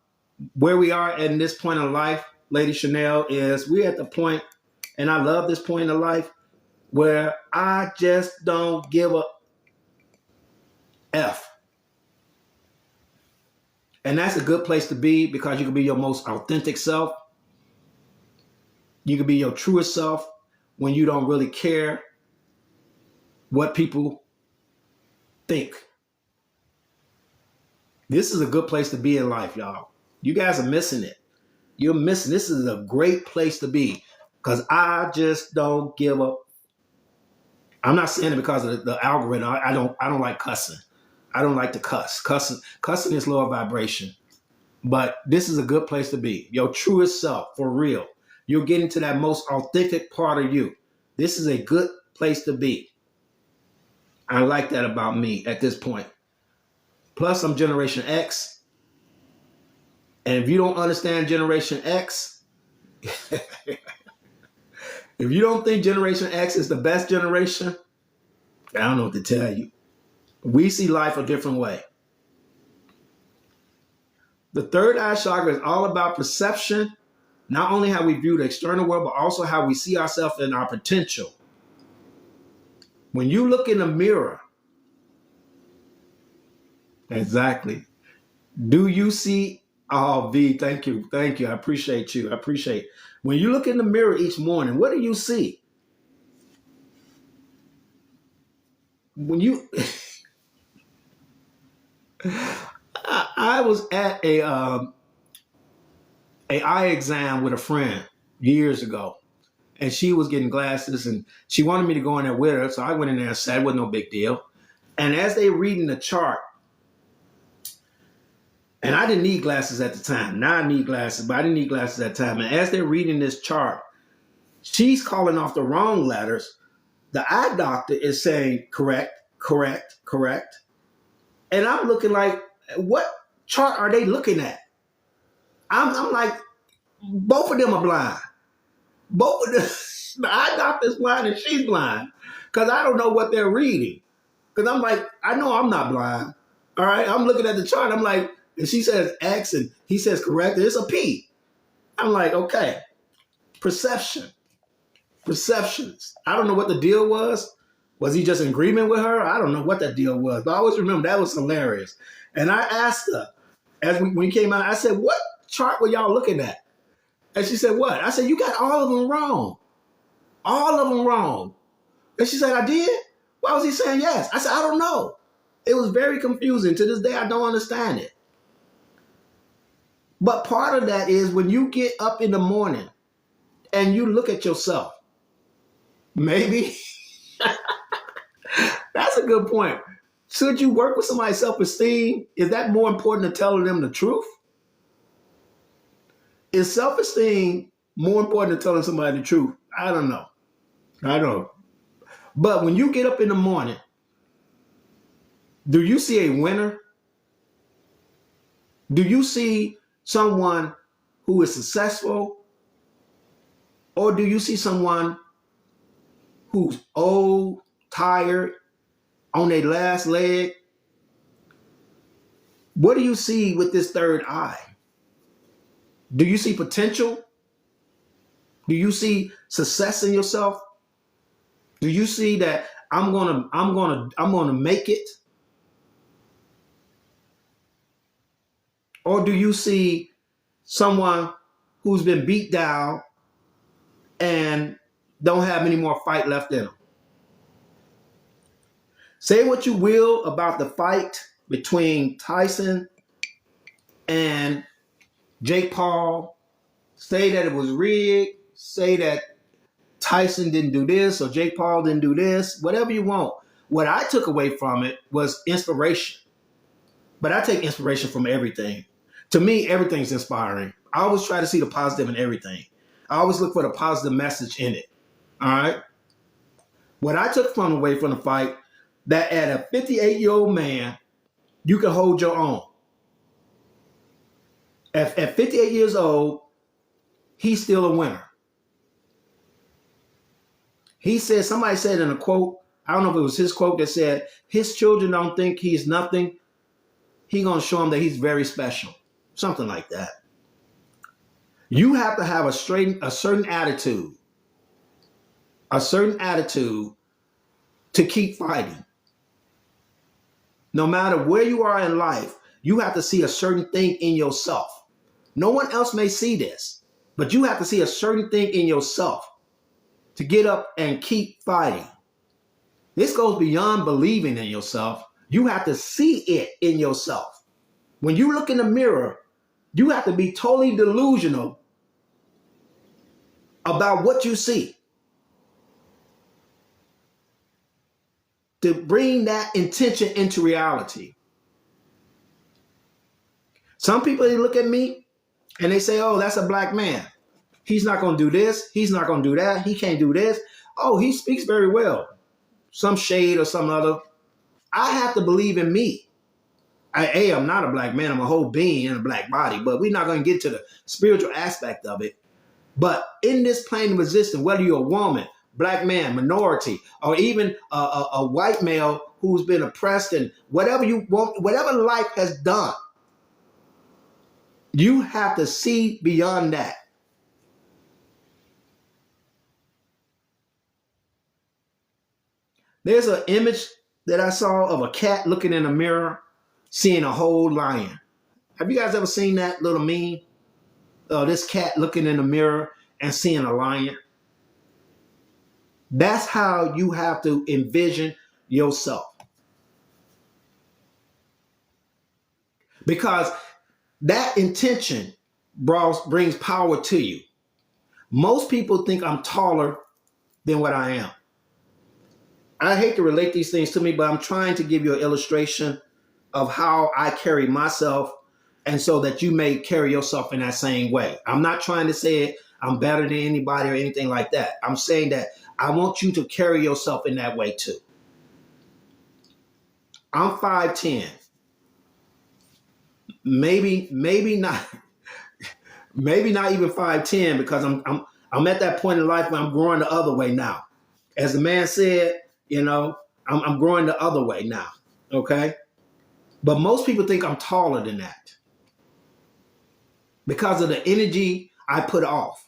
where we are at this point in life, Lady Chanel, is we're at the point, and I love this point in life, where I just don't give a F. And that's a good place to be, because you can be your most authentic self. You can be your truest self when you don't really care what people think. This is a good place to be in life, y'all. You guys are missing it. You're missing. This is a great place to be, because I just don't give up. I'm not saying it because of the algorithm. I don't like cussing. I don't like to cuss. Cussing is lower vibration. But this is a good place to be. Your truest self, for real. You're getting to that most authentic part of you. This is a good place to be. I like that about me at this point. Plus, I'm Generation X. And if you don't understand Generation X, if you don't think Generation X is the best generation, I don't know what to tell you. We see life a different way. The third eye chakra is all about perception, not only how we view the external world, but also how we see ourselves and our potential. When you look in the mirror, exactly. Do you see? Oh, V, thank you. Thank you. I appreciate you. I appreciate. When you look in the mirror each morning, what do you see? When you, I was at a eye exam with a friend years ago, and she was getting glasses, and she wanted me to go in there with her, so I went in there and sat. It wasn't no big deal. And as they reading the chart, and I didn't need glasses at the time. Now I need glasses, but I didn't need glasses at the time. And as they're reading this chart, she's calling off the wrong letters. The eye doctor is saying correct, correct, correct. And I'm looking like, what chart are they looking at? I'm like, both of them are blind. Both of them, the eye doctor's blind and she's blind. Because I don't know what they're reading. Because I'm like, I know I'm not blind. All right, I'm looking at the chart. I'm like, and she says X and he says correct. And it's a P. I'm like, okay, perceptions. I don't know what the deal was. Was he just in agreement with her? I don't know what that deal was. But I always remember that was hilarious. And I asked her, when we came out, I said, what chart were y'all looking at? And she said, what? I said, you got all of them wrong. All of them wrong. And she said, I did? Why was he saying yes? I said, I don't know. It was very confusing. To this day, I don't understand it. But part of that is when you get up in the morning and you look at yourself, maybe that's a good point. Should you work with somebody's self-esteem? Is that more important than telling them the truth? Is self-esteem more important than telling somebody the truth? I don't know. But when you get up in the morning, do you see a winner? Do you see someone who is successful? Or do you see someone who's old, tired, on their last leg? What do you see with this third eye? Do you see potential? Do you see success in yourself? Do you see that I'm gonna make it? Or do you see someone who's been beat down and don't have any more fight left in them? Say what you will about the fight between Tyson and Jake Paul. Say that it was rigged. Say that Tyson didn't do this or Jake Paul didn't do this. Whatever you want. What I took away from it was inspiration. But I take inspiration from everything. To me, everything's inspiring. I always try to see the positive in everything. I always look for the positive message in it. All right? What I took away from the fight, that at a 58-year-old man, you can hold your own. At 58 years old, he's still a winner. He said, somebody said in a quote, I don't know if it was his quote, that said, his children don't think he's nothing. He's going to show them that he's very special. Something like that. You have to have a certain attitude to keep fighting. No matter where you are in life, you have to see a certain thing in yourself. No one else may see this, but you have to see a certain thing in yourself to get up and keep fighting. This goes beyond believing in yourself. You have to see it in yourself. When you look in the mirror, you have to be totally delusional about what you see to bring that intention into reality. Some people, they look at me and they say, oh, that's a black man. He's not going to do this. He's not going to do that. He can't do this. Oh, he speaks very well. Some shade or some other. I have to believe in me. I'm not a black man. I'm a whole being in a black body. But we're not going to get to the spiritual aspect of it. But in this plane of existence, whether you're a woman, black man, minority, or even a white male who's been oppressed and whatever you want, whatever life has done, You have to see beyond that. There's an image that I saw of a cat looking in a mirror, seeing a whole lion. Have you guys ever seen that little meme? This cat looking in the mirror and seeing a lion. That's how you have to envision yourself. Because that intention brings power to you. Most people think I'm taller than what I am. I hate to relate these things to me, but I'm trying to give you an illustration of how I carry myself, and so that you may carry yourself in that same way. I'm not trying to say I'm better than anybody or anything like that. I'm saying that I want you to carry yourself in that way too. I'm 5'10". Maybe not maybe not even 5'10", because I'm at that point in life where I'm growing the other way now. As the man said, I'm growing the other way now. Okay? But most people think I'm taller than that because of the energy I put off,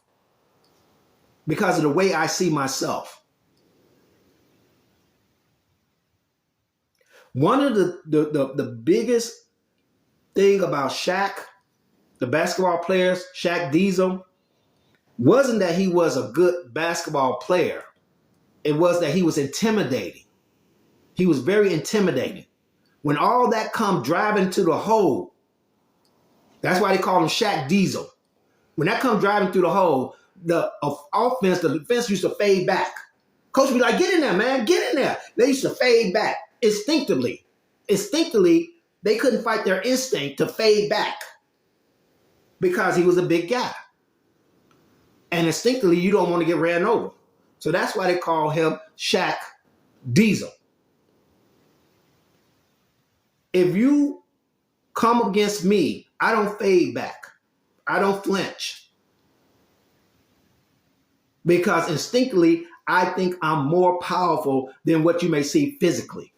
because of the way I see myself. One of the biggest thing about Shaq, the basketball players, Shaq Diesel, wasn't that he was a good basketball player. It was that he was intimidating. He was very intimidating. When all that come driving to the hole, that's why they call him Shaq Diesel. When that comes driving through the hole, the defense used to fade back. Coach would be like, get in there, man, get in there. They used to fade back instinctively. Instinctively, they couldn't fight their instinct to fade back because he was a big guy. And instinctively, you don't want to get ran over. So that's why they call him Shaq Diesel. If you come against me, I don't fade back. I don't flinch. Because instinctively, I think I'm more powerful than what you may see physically.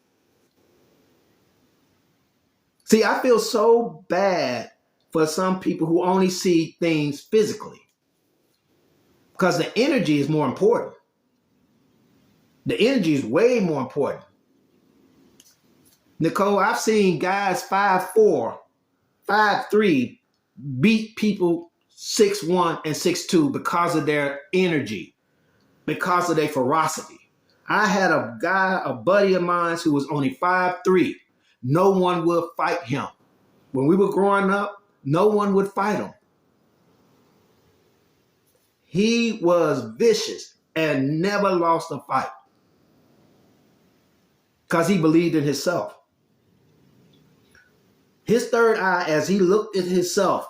See, I feel so bad for some people who only see things physically, because the energy is more important. The energy is way more important. Nicole, I've seen guys 5'4", 5'3" beat people 6'1" and 6'2" because of their energy, because of their ferocity. I had a buddy of mine who was only 5'3". No one would fight him. When we were growing up, no one would fight him. He was vicious and never lost a fight because he believed in himself. His third eye, as he looked at himself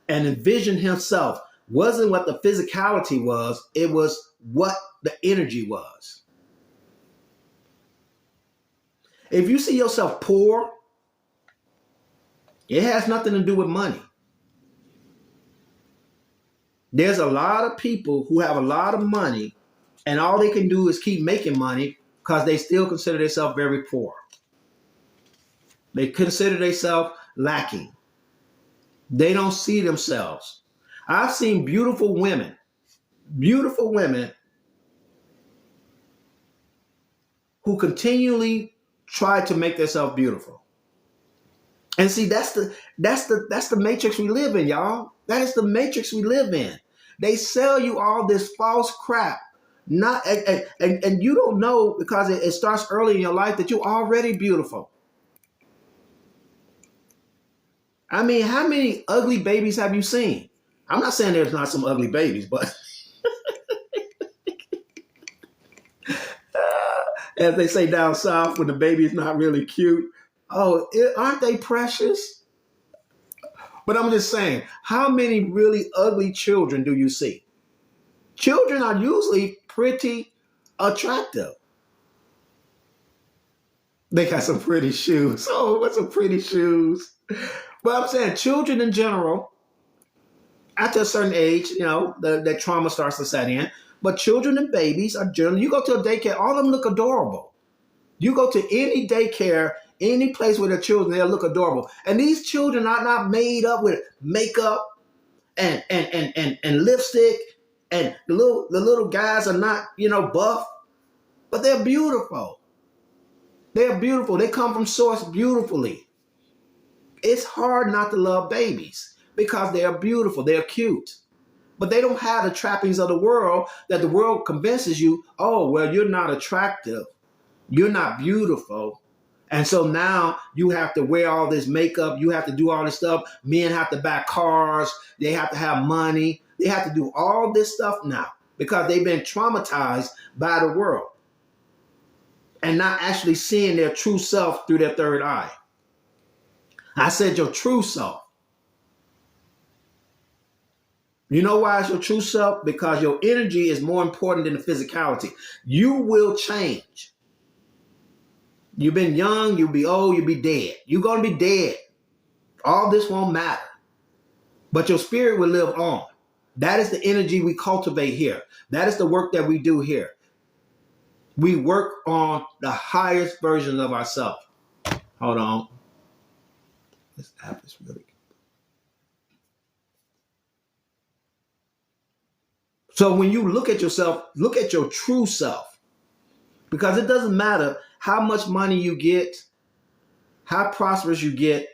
and envisioned himself, wasn't what the physicality was, it was what the energy was. If you see yourself poor, it has nothing to do with money. There's a lot of people who have a lot of money, and all they can do is keep making money because they still consider themselves very poor. They consider themselves lacking. They don't see themselves. I've seen beautiful women who continually try to make themselves beautiful. And see, that's the matrix we live in, y'all. That is the matrix we live in. They sell you all this false crap. And you don't know, because it starts early in your life, that you're already beautiful. I mean, how many ugly babies have you seen? I'm not saying there's not some ugly babies, but as they say down south, when the baby is not really cute, aren't they precious? But I'm just saying, how many really ugly children do you see? Children are usually pretty attractive. They got some pretty shoes. Oh, what's some pretty shoes? But I'm saying children in general, after a certain age, the trauma starts to set in. But children and babies are generally, you go to a daycare, all of them look adorable. You go to any daycare any place where the children, they'll look adorable. And these children are not made up with makeup and lipstick, and the little guys are not, buff, but they're beautiful. They're beautiful. They come from source beautifully. It's hard not to love babies because they're beautiful. They're cute. But they don't have the trappings of the world that the world convinces you, oh, well, you're not attractive. You're not beautiful. And so now you have to wear all this makeup. You have to do all this stuff. Men have to buy cars. They have to have money. They have to do all this stuff now because they've been traumatized by the world and not actually seeing their true self through their third eye. I said your true self. You know why it's your true self? Because your energy is more important than the physicality. You will change. You've been young, you'll be old, you'll be dead. You're going to be dead. All this won't matter. But your spirit will live on. That is the energy we cultivate here. That is the work that we do here. We work on the highest version of ourselves. Hold on. This app is really good. So when you look at yourself, look at your true self. Because it doesn't matter how much money you get, how prosperous you get,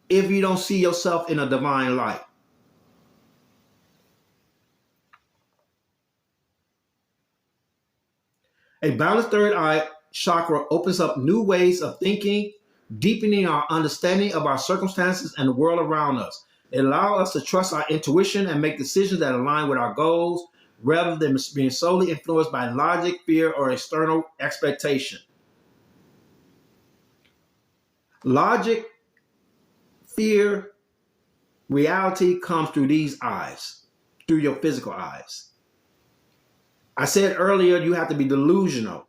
if you don't see yourself in a divine light. A balanced third eye chakra opens up new ways of thinking, deepening our understanding of our circumstances and the world around us. It allows us to trust our intuition and make decisions that align with our goals rather than being solely influenced by logic, fear, or external expectation. Logic, fear, reality comes through these eyes, through your physical eyes. I said earlier, you have to be delusional.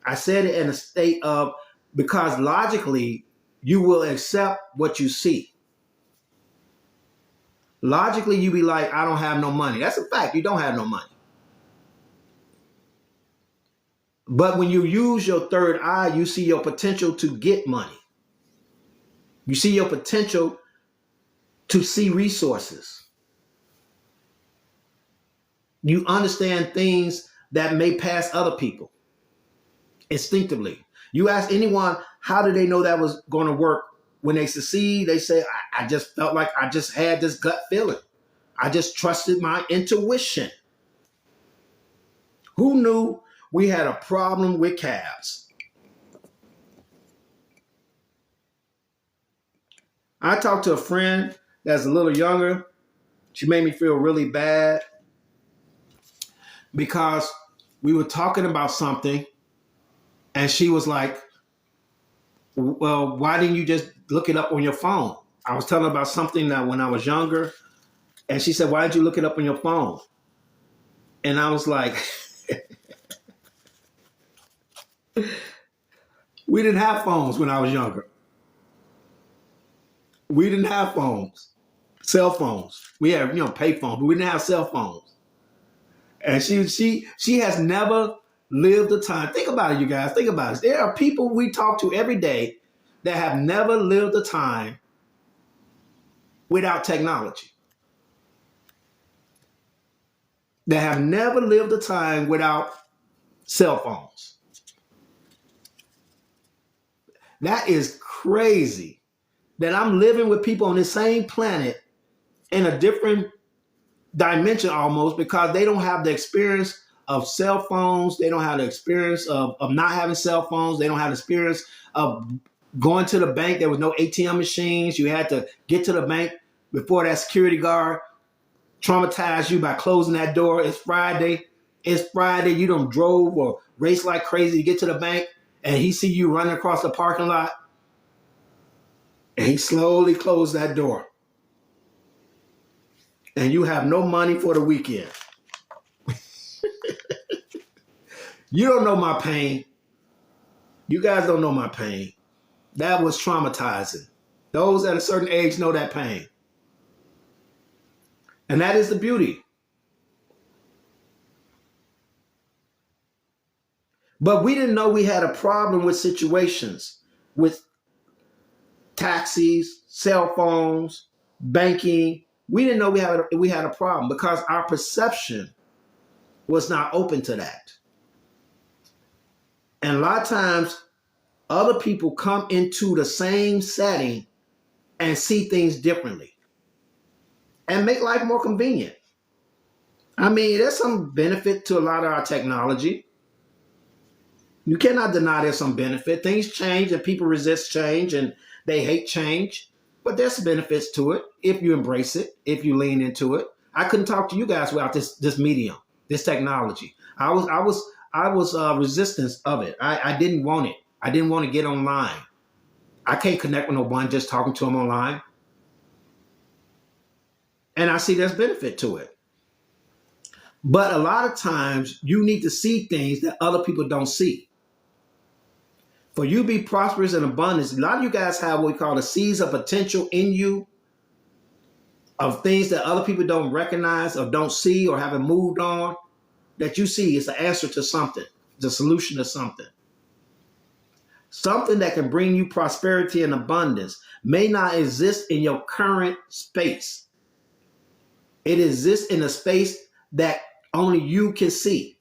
I said it in a state of, because logically, you will accept what you see. Logically, you be like, I don't have no money. That's a fact. You don't have no money. But when you use your third eye, you see your potential to get money. You see your potential to see resources. You understand things that may pass other people instinctively. You ask anyone, how did they know that was going to work? When they succeed, they say, I just felt like I just had this gut feeling. I just trusted my intuition. Who knew we had a problem with calves? I talked to a friend that's a little younger. She made me feel really bad because we were talking about something and she was like, well, why didn't you just look it up on your phone? I was telling her about something that when I was younger, and she said, why did you look it up on your phone? And I was like, we didn't have phones when I was younger. We didn't have phones, cell phones. We had, pay phones, but we didn't have cell phones. And she has never lived a time. Think about it, you guys. Think about it. There are people we talk to every day that have never lived a time without technology. That have never lived a time without cell phones. That is crazy that I'm living with people on the same planet in a different dimension almost because they don't have the experience of cell phones. They don't have the experience of not having cell phones. They don't have the experience of going to the bank. There was no ATM machines. You had to get to the bank before that security guard traumatized you by closing that door. It's Friday. It's Friday. You done drove or raced like crazy to get to the bank and he see you running across the parking lot and he slowly closed that door. And you have no money for the weekend. You don't know my pain. You guys don't know my pain. That was traumatizing. Those at a certain age know that pain. And that is the beauty. But we didn't know we had a problem with situations, with taxis, cell phones, banking. We didn't know we had a problem because our perception was not open to that. And a lot of times, other people come into the same setting and see things differently and make life more convenient. I mean, there's some benefit to a lot of our technology. You cannot deny there's some benefit. Things change and people resist change and they hate change. But there's benefits to it if you embrace it, if you lean into it. I couldn't talk to you guys without this medium, this technology. I was resistant of it. I didn't want it. I didn't want to get online. I can't connect with no one just talking to them online. And I see there's benefit to it. But a lot of times you need to see things that other people don't see. For you to be prosperous and abundance, a lot of you guys have what we call the seeds of potential in you of things that other people don't recognize or don't see or haven't moved on that you see is the answer to something, the solution to something. Something that can bring you prosperity and abundance may not exist in your current space. It exists in a space that only you can see.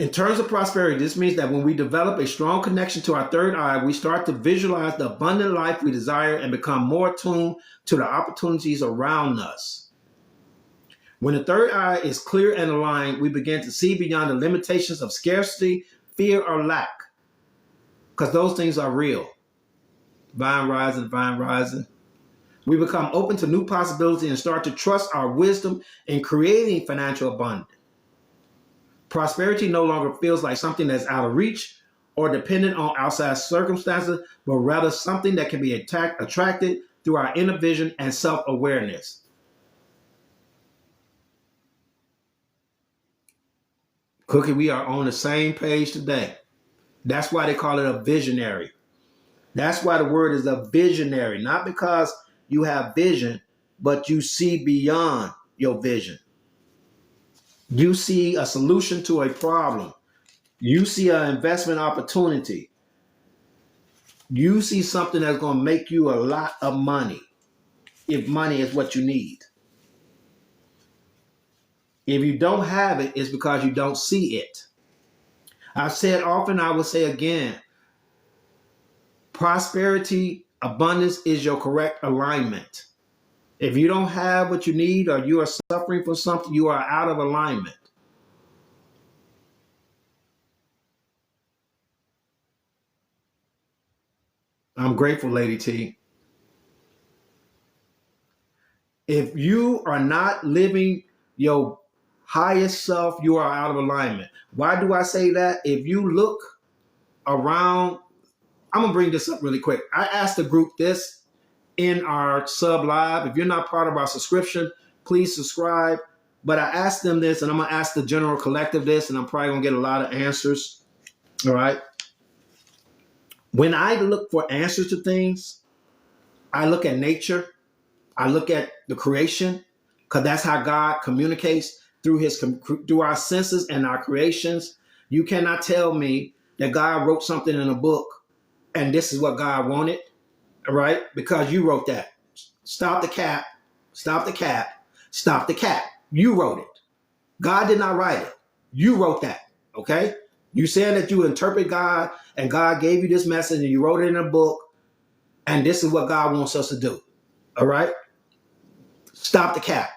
In terms of prosperity, this means that when we develop a strong connection to our third eye, we start to visualize the abundant life we desire and become more attuned to the opportunities around us. When the third eye is clear and aligned, we begin to see beyond the limitations of scarcity, fear, or lack, because those things are real. Divine rising, divine rising. We become open to new possibilities and start to trust our wisdom in creating financial abundance. Prosperity no longer feels like something that's out of reach or dependent on outside circumstances, but rather something that can be attracted through our inner vision and self-awareness. Cookie, we are on the same page today. That's why they call it a visionary. That's why the word is a visionary, not because you have vision, but you see beyond your vision. You see a solution to a problem. You see an investment opportunity. You see something that's going to make you a lot of money, if money is what you need. If you don't have it, it's because you don't see it. I've said often, I will say again, prosperity, abundance is your correct alignment. If you don't have what you need or you are suffering from something, you are out of alignment. I'm grateful, Lady T. If you are not living your highest self, you are out of alignment. Why do I say that? If you look around, I'm going to bring this up really quick. I asked the group this in our sub live. If you're not part of our subscription, please subscribe. But I asked them this, and I'm going to ask the general collective this, and I'm probably going to get a lot of answers. All right. When I look for answers to things, I look at nature. I look at the creation, because that's how God communicates through our senses and our creations. You cannot tell me that God wrote something in a book and this is what God wanted. All right, because you wrote that. Stop the cap. Stop the cap. Stop the cap. You wrote it. God did not write it. You wrote that. Okay. You saying that you interpret God and God gave you this message and you wrote it in a book and this is what God wants us to do. All right. Stop the cap.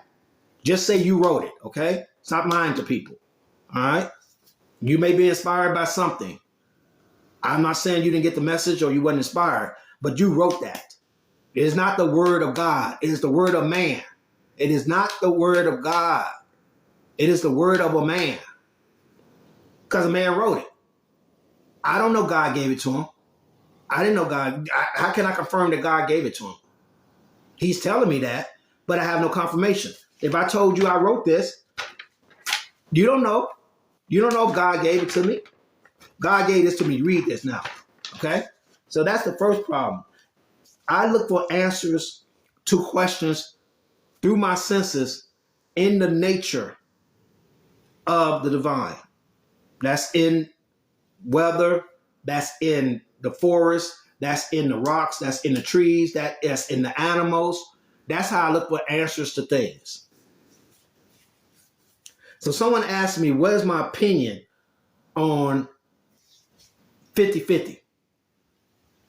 Just say you wrote it. Okay. Stop lying to people. All right. You may be inspired by something. I'm not saying you didn't get the message or you wasn't inspired, but you wrote that. It is not the word of God. It is the word of man. It is not the word of God. It is the word of a man. Because a man wrote it. I don't know God gave it to him. I didn't know God. How can I confirm that God gave it to him? He's telling me that, but I have no confirmation. If I told you I wrote this, you don't know. You don't know if God gave it to me. God gave this to me. Read this now. Okay? So that's the first problem. I look for answers to questions through my senses in the nature of the divine. That's in weather, that's in the forest, that's in the rocks, that's in the trees, that's in the animals. That's how I look for answers to things. So someone asked me, what is my opinion on 50-50?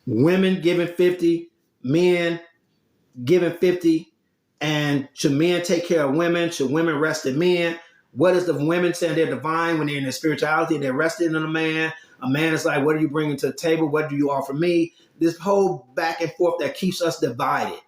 Women giving 50, men giving 50, and should men take care of women? Should women rest in men? What is the women saying they're divine when they're in their spirituality? They're resting in a man. A man is like, what are you bringing to the table? What do you offer me? This whole back and forth that keeps us divided,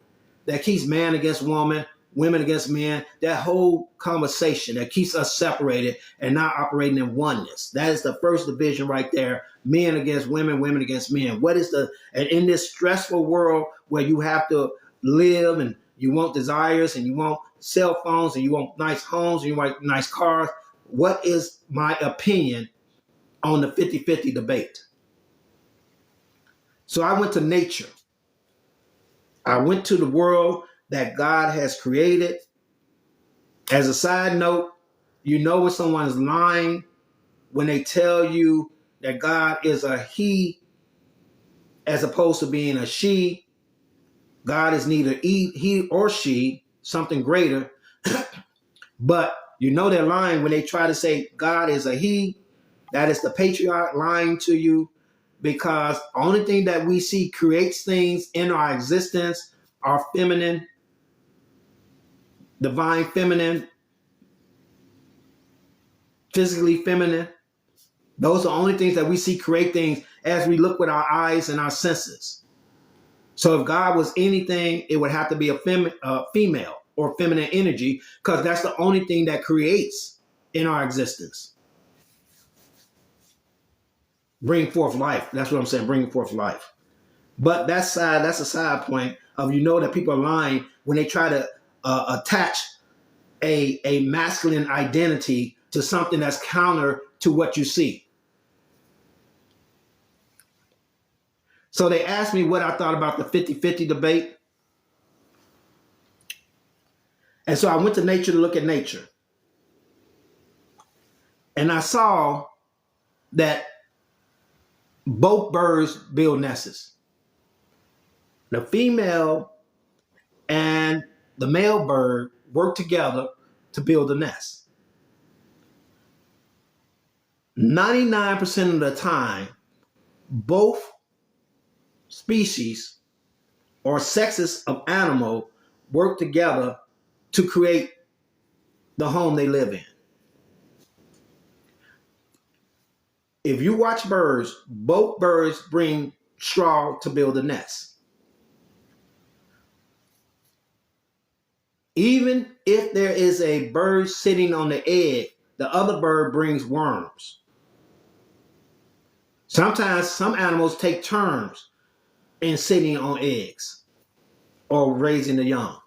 that keeps man against woman, women against men, that whole conversation that keeps us separated and not operating in oneness. That is the first division right there. Men against women, women against men. And in this stressful world where you have to live and you want desires and you want cell phones and you want nice homes and you want nice cars, what is my opinion on the 50-50 debate? So I went to nature. I went to the world that God has created. As a side note, you know when someone is lying when they tell you that God is a he as opposed to being a she. God is neither he or she, something greater. But you know they're lying when they try to say God is a he. That is the patriarch lying to you, because the only thing that we see creates things in our existence are feminine, divine feminine, physically feminine. Those are the only things that we see create things as we look with our eyes and our senses. So if God was anything, it would have to be a female or feminine energy, because that's the only thing that creates in our existence. Bring forth life. That's what I'm saying, bring forth life. But that's a side point of, you know, that people are lying when they try to attach a masculine identity to something that's counter to what you see. So they asked me what I thought about the 50-50 debate. And so I went to nature to look at nature. And I saw that both birds build nests. The female and the male bird work together to build a nest. 99% of the time, both species or sexes of animal work together to create the home they live in. If you watch birds, both birds bring straw to build a nest. Even if there is a bird sitting on the egg, the other bird brings worms. Sometimes some animals take turns in sitting on eggs or raising the young.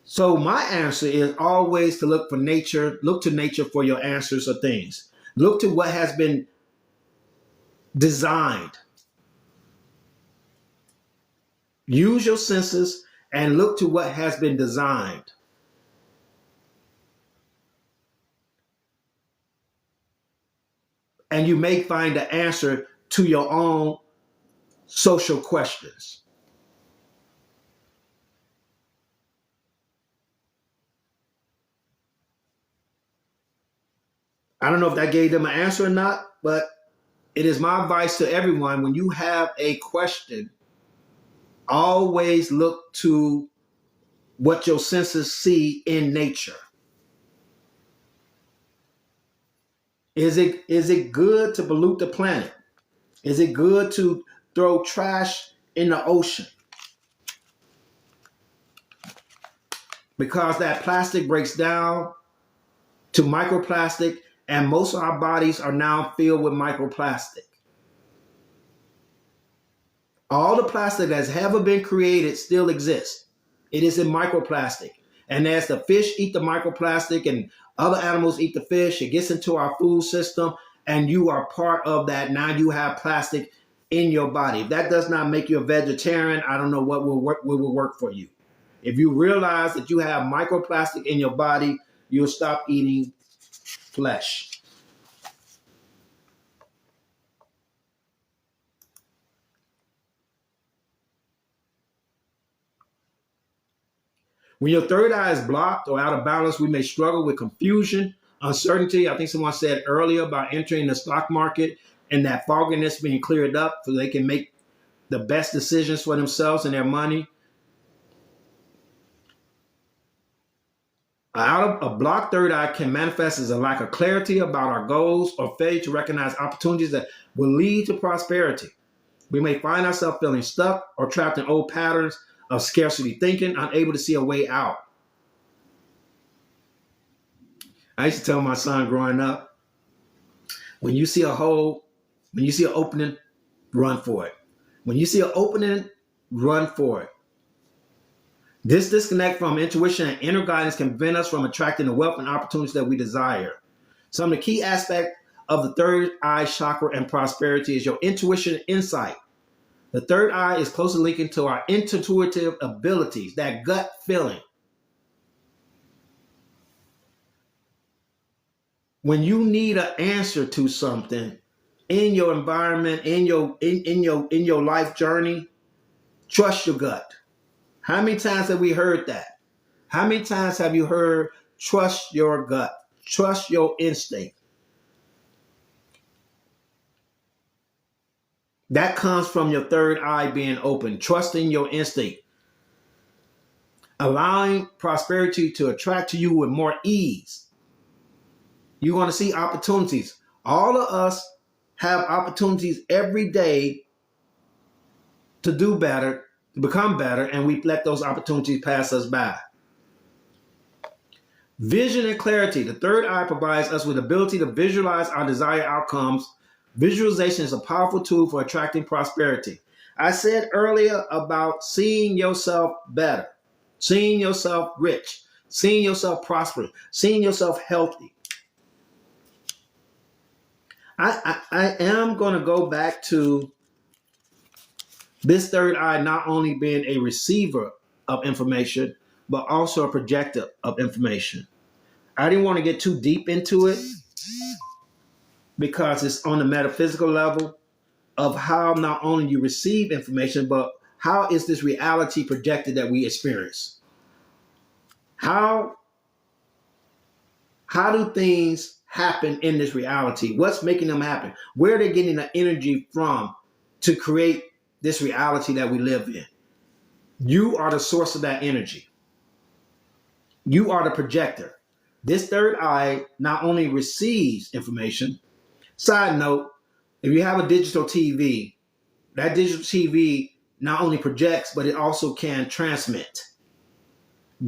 So my answer is always to look for nature, look to nature for your answers of things. Look to what has been designed. Use your senses and look to what has been designed. And you may find the answer to your own social questions. I don't know if that gave them an answer or not, but it is my advice to everyone: when you have a question, always look to what your senses see in nature. Is it good to pollute the planet? Is it good to throw trash in the ocean? Because that plastic breaks down to microplastic, and most of our bodies are now filled with microplastic. All the plastic that's ever been created still exists. It is in microplastic. And as the fish eat the microplastic and other animals eat the fish, it gets into our food system, and you are part of that. Now you have plastic in your body. If that does not make you a vegetarian, I don't know what will work for you. If you realize that you have microplastic in your body, you'll stop eating flesh. When your third eye is blocked or out of balance, we may struggle with confusion, uncertainty. I think someone said earlier about entering the stock market and that fogginess being cleared up so they can make the best decisions for themselves and their money. A blocked third eye can manifest as a lack of clarity about our goals or failure to recognize opportunities that will lead to prosperity. We may find ourselves feeling stuck or trapped in old patterns of scarcity thinking, unable to see a way out. I used to tell my son growing up, when you see a hole, when you see an opening, run for it. When you see an opening, run for it. This disconnect from intuition and inner guidance can prevent us from attracting the wealth and opportunities that we desire. Some of the key aspects of the third eye chakra and prosperity is your intuition and insight. The third eye is closely linked to our intuitive abilities, that gut feeling. When you need an answer to something in your environment, in your life journey, trust your gut. How many times have we heard that? How many times have you heard trust your gut, trust your instinct? That comes from your third eye being open, trusting your instinct, allowing prosperity to attract to you with more ease. You're going to see opportunities. All of us have opportunities every day to do better, to become better, and we let those opportunities pass us by. Vision and clarity. The third eye provides us with the ability to visualize our desired outcomes. Visualization is a powerful tool for attracting prosperity. I said earlier about seeing yourself better, seeing yourself rich, seeing yourself prosperous, seeing yourself healthy. I am going to go back to this third eye not only being a receiver of information, but also a projector of information. I didn't want to get too deep into it because it's on the metaphysical level of how not only you receive information, but how is this reality projected that we experience? How do things happen in this reality? What's making them happen? Where are they getting the energy from to create this reality that we live in? You are the source of that energy. You are the projector. This third eye not only receives information. Side note, if you have a digital TV, that digital TV not only projects, but it also can transmit.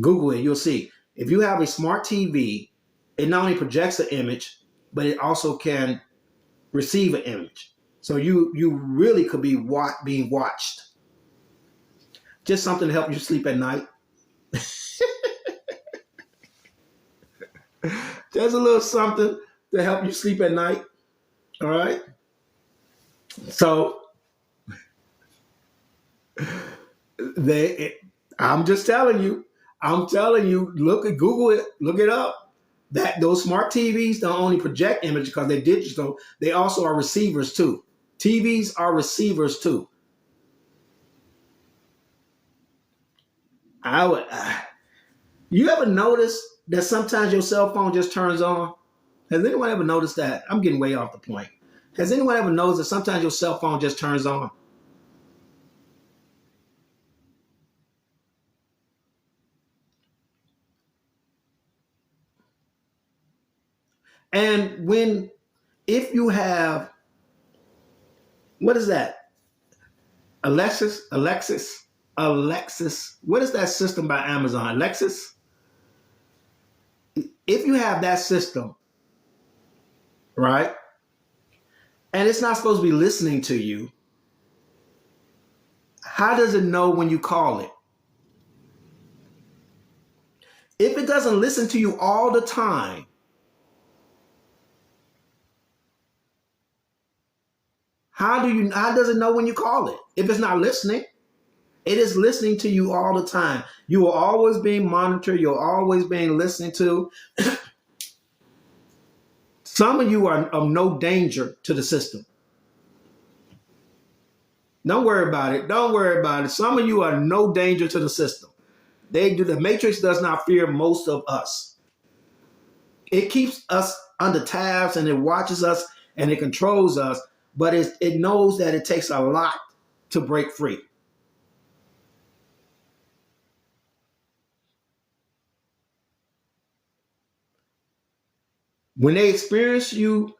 Google it, you'll see. If you have a smart TV, it not only projects an image, but it also can receive an image. So you really could be being watched. Just something to help you sleep at night. There's a little something to help you sleep at night. All right. So I'm just telling you. I'm telling you. Look at Google it. Look it up. That those smart TVs don't only project image because they're digital. They also are receivers too. TVs are receivers too. You ever notice that sometimes your cell phone just turns on? Has anyone ever noticed that? I'm getting way off the point. Has anyone ever noticed that sometimes your cell phone just turns on? And if you have, what is that? Alexis, what is that system by Amazon? Alexis? If you have that system, right, and it's not supposed to be listening to you, how does it know when you call it? If it doesn't listen to you all the time, how does it know when you call it if it's not listening? It is listening to you all the time. You are always being monitored. You're always being listened to. Some of you are of no danger to the system. Don't worry about it. Don't worry about it. Some of you are no danger to the system. They do. The matrix does not fear most of us. It keeps us under tabs and it watches us and it controls us, but it knows that it takes a lot to break free. When they experience you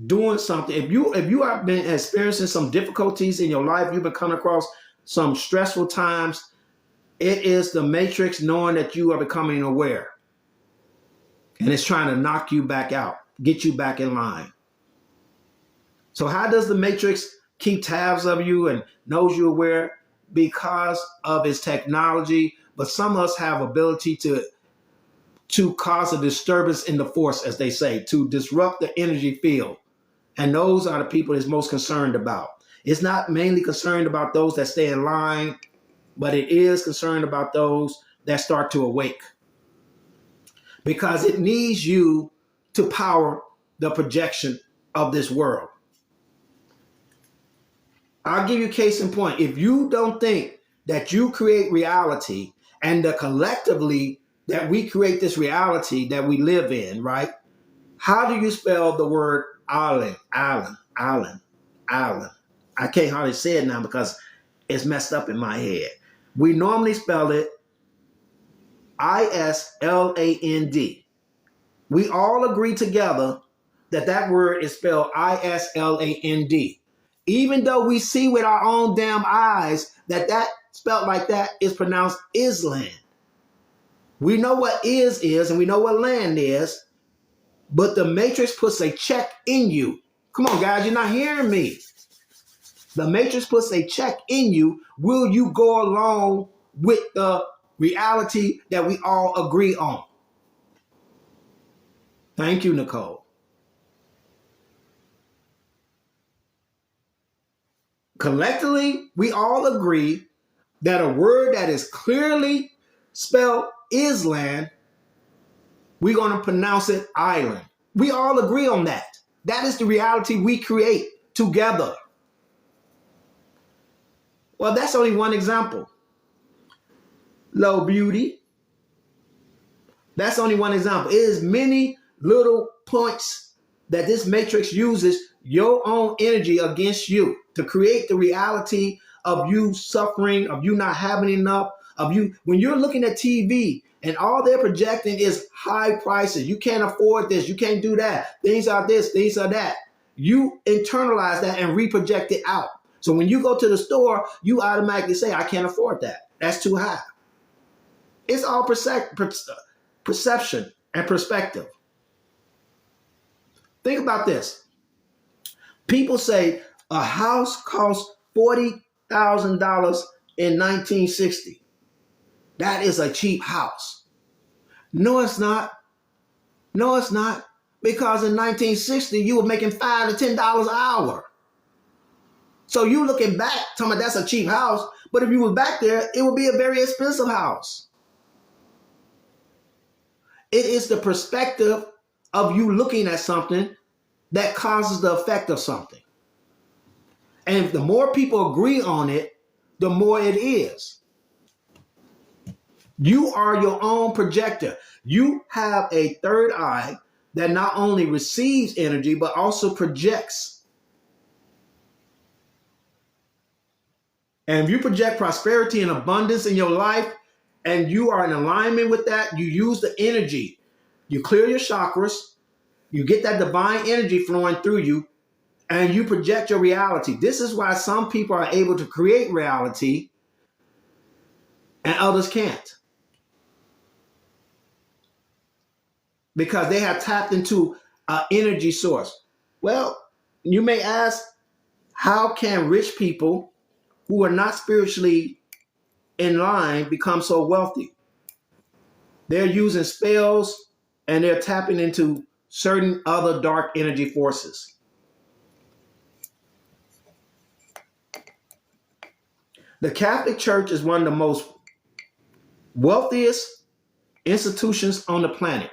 doing something, if you have been experiencing some difficulties in your life, you've been coming across some stressful times, it is the matrix knowing that you are becoming aware. And it's trying to knock you back out, get you back in line. So how does the matrix keep tabs of you and knows you're aware? Because of its technology, but some of us have ability to cause a disturbance in the force, as they say, to disrupt the energy field. And those are the people it's most concerned about. It's not mainly concerned about those that stay in line, but it is concerned about those that start to awake. Because it needs you to power the projection of this world. I'll give you a case in point. If you don't think that you create reality and that collectively that we create this reality that we live in, right? How do you spell the word Allen? I can't hardly say it now because it's messed up in my head. We normally spell it Island. We all agree together that that word is spelled Island. Even though we see with our own damn eyes that that spelled like that is pronounced Island. We know what is and we know what land is, but the matrix puts a check in you. Come on, guys, you're not hearing me. The matrix puts a check in you. Will you go along with the reality that we all agree on? Thank you, Nicole. Collectively, we all agree that a word that is clearly spelled Island, we're going to pronounce it island. We all agree on that. That is the reality we create together. Well, that's only one example. Low beauty. That's only one example. It is many little points that this matrix uses your own energy against you to create the reality of you suffering, of you not having enough, of you. When you're looking at TV and all they're projecting is high prices, you can't afford this, you can't do that, things are this, things are that. You internalize that and reproject it out. So when you go to the store, you automatically say, I can't afford that. That's too high. It's all perception and perspective. Think about this. People say a house cost $40,000 in 1960. That is a cheap house. No, it's not. No, it's not. Because in 1960, you were making $5 to $10 an hour. So you looking back, talking about that's a cheap house, but if you were back there, it would be a very expensive house. It is the perspective of you looking at something that causes the effect of something. And if the more people agree on it, the more it is. You are your own projector. You have a third eye that not only receives energy, but also projects. And if you project prosperity and abundance in your life, and you are in alignment with that, you use the energy. You clear your chakras, you get that divine energy flowing through you, and you project your reality. This is why some people are able to create reality and others can't. Because they have tapped into an energy source. Well, you may ask, how can rich people who are not spiritually in line become so wealthy? They're using spells and they're tapping into certain other dark energy forces. The Catholic Church is one of the most wealthiest institutions on the planet.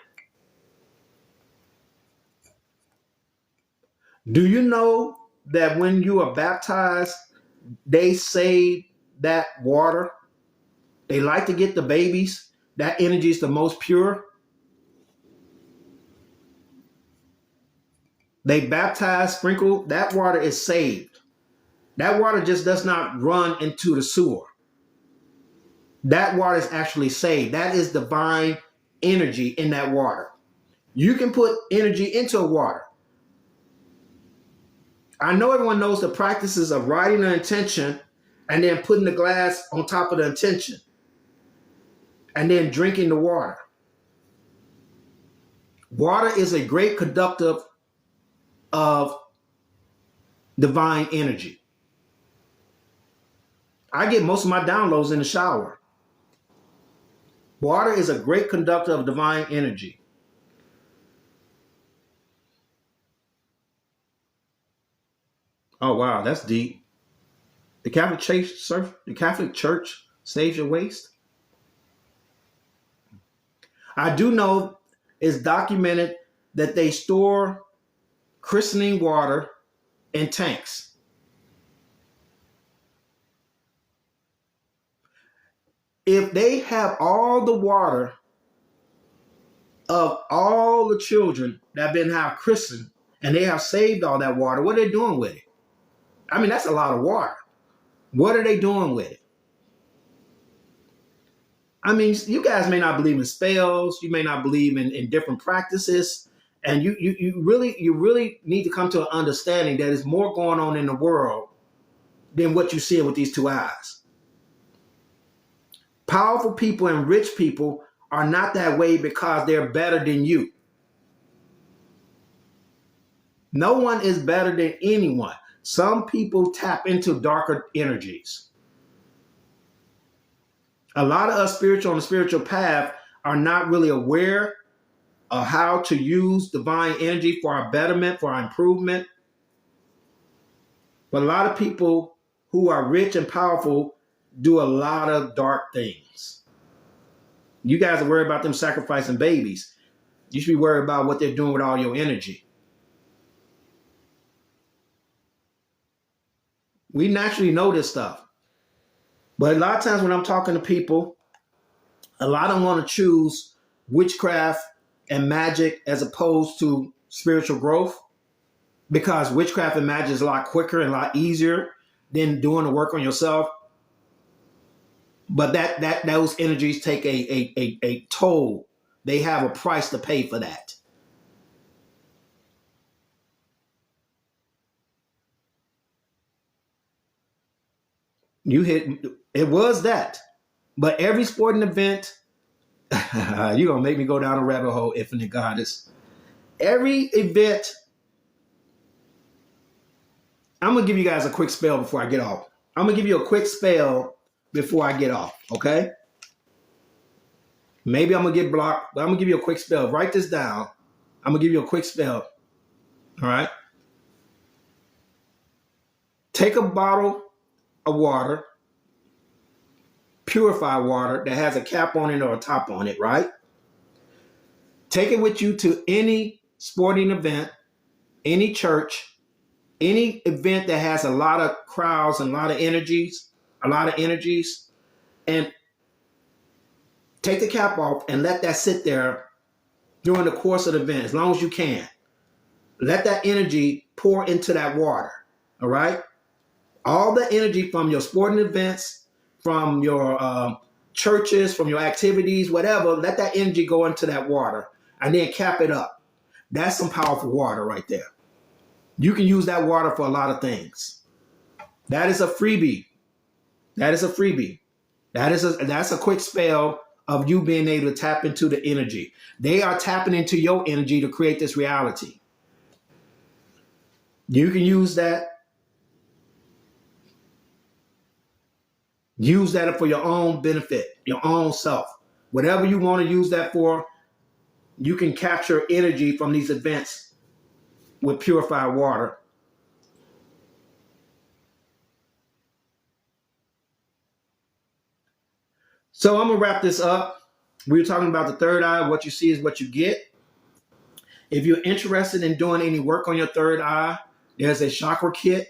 Do you know that when you are baptized, they save that water? They like to get the babies. That energy is the most pure. They baptize, sprinkle, that water is saved. That water just does not run into the sewer. That water is actually saved. That is divine energy in that water. You can put energy into a water. I know everyone knows the practices of writing an intention and then putting the glass on top of the intention and then drinking the water. Water is a great conductor of divine energy. I get most of my downloads in the shower. Water is a great conductor of divine energy. Oh, wow, that's deep. The Catholic Church saves your waste. I do know it's documented that they store christening water in tanks. If they have all the water of all the children that have been christened and they have saved all that water, what are they doing with it? I mean, that's a lot of water. What are they doing with it? I mean, you guys may not believe in spells. You may not believe in different practices. And you really need to come to an understanding that there's more going on in the world than what you see with these two eyes. Powerful people and rich people are not that way because they're better than you. No one is better than anyone. Some people tap into darker energies. A lot of us spiritual on the spiritual path are not really aware of how to use divine energy for our betterment, for our improvement. But a lot of people who are rich and powerful do a lot of dark things. You guys are worried about them sacrificing babies. You should be worried about what they're doing with all your energy. We naturally know this stuff. But a lot of times when I'm talking to people, a lot of them want to choose witchcraft and magic as opposed to spiritual growth, because witchcraft and magic is a lot quicker and a lot easier than doing the work on yourself. But those energies take a toll. They have a price to pay for that. It was that. But every sporting event, you're going to make me go down a rabbit hole, Infinite Goddess. Every event, I'm going to give you guys a quick spell before I get off. I'm going to give you a quick spell before I get off, okay? Maybe I'm going to get blocked, but I'm going to give you a quick spell. Write this down. I'm going to give you a quick spell, all right? Take a bottle of water, purified water that has a cap on it or a top on it, right? Take it with you to any sporting event, any church, any event that has a lot of crowds and a lot of energies, and take the cap off and let that sit there during the course of the event, as long as you can. Let that energy pour into that water, all right? All the energy from your sporting events, from your churches, from your activities, whatever, let that energy go into that water and then cap it up. That's some powerful water right there. You can use that water for a lot of things. That is a freebie. That's a quick spell of you being able to tap into the energy. They are tapping into your energy to create this reality. You can use that. Use that for your own benefit, your own self. Whatever you want to use that for, you can capture energy from these events with purified water. So I'm going to wrap this up. We were talking about the third eye. What you see is what you get. If you're interested in doing any work on your third eye, there's a chakra kit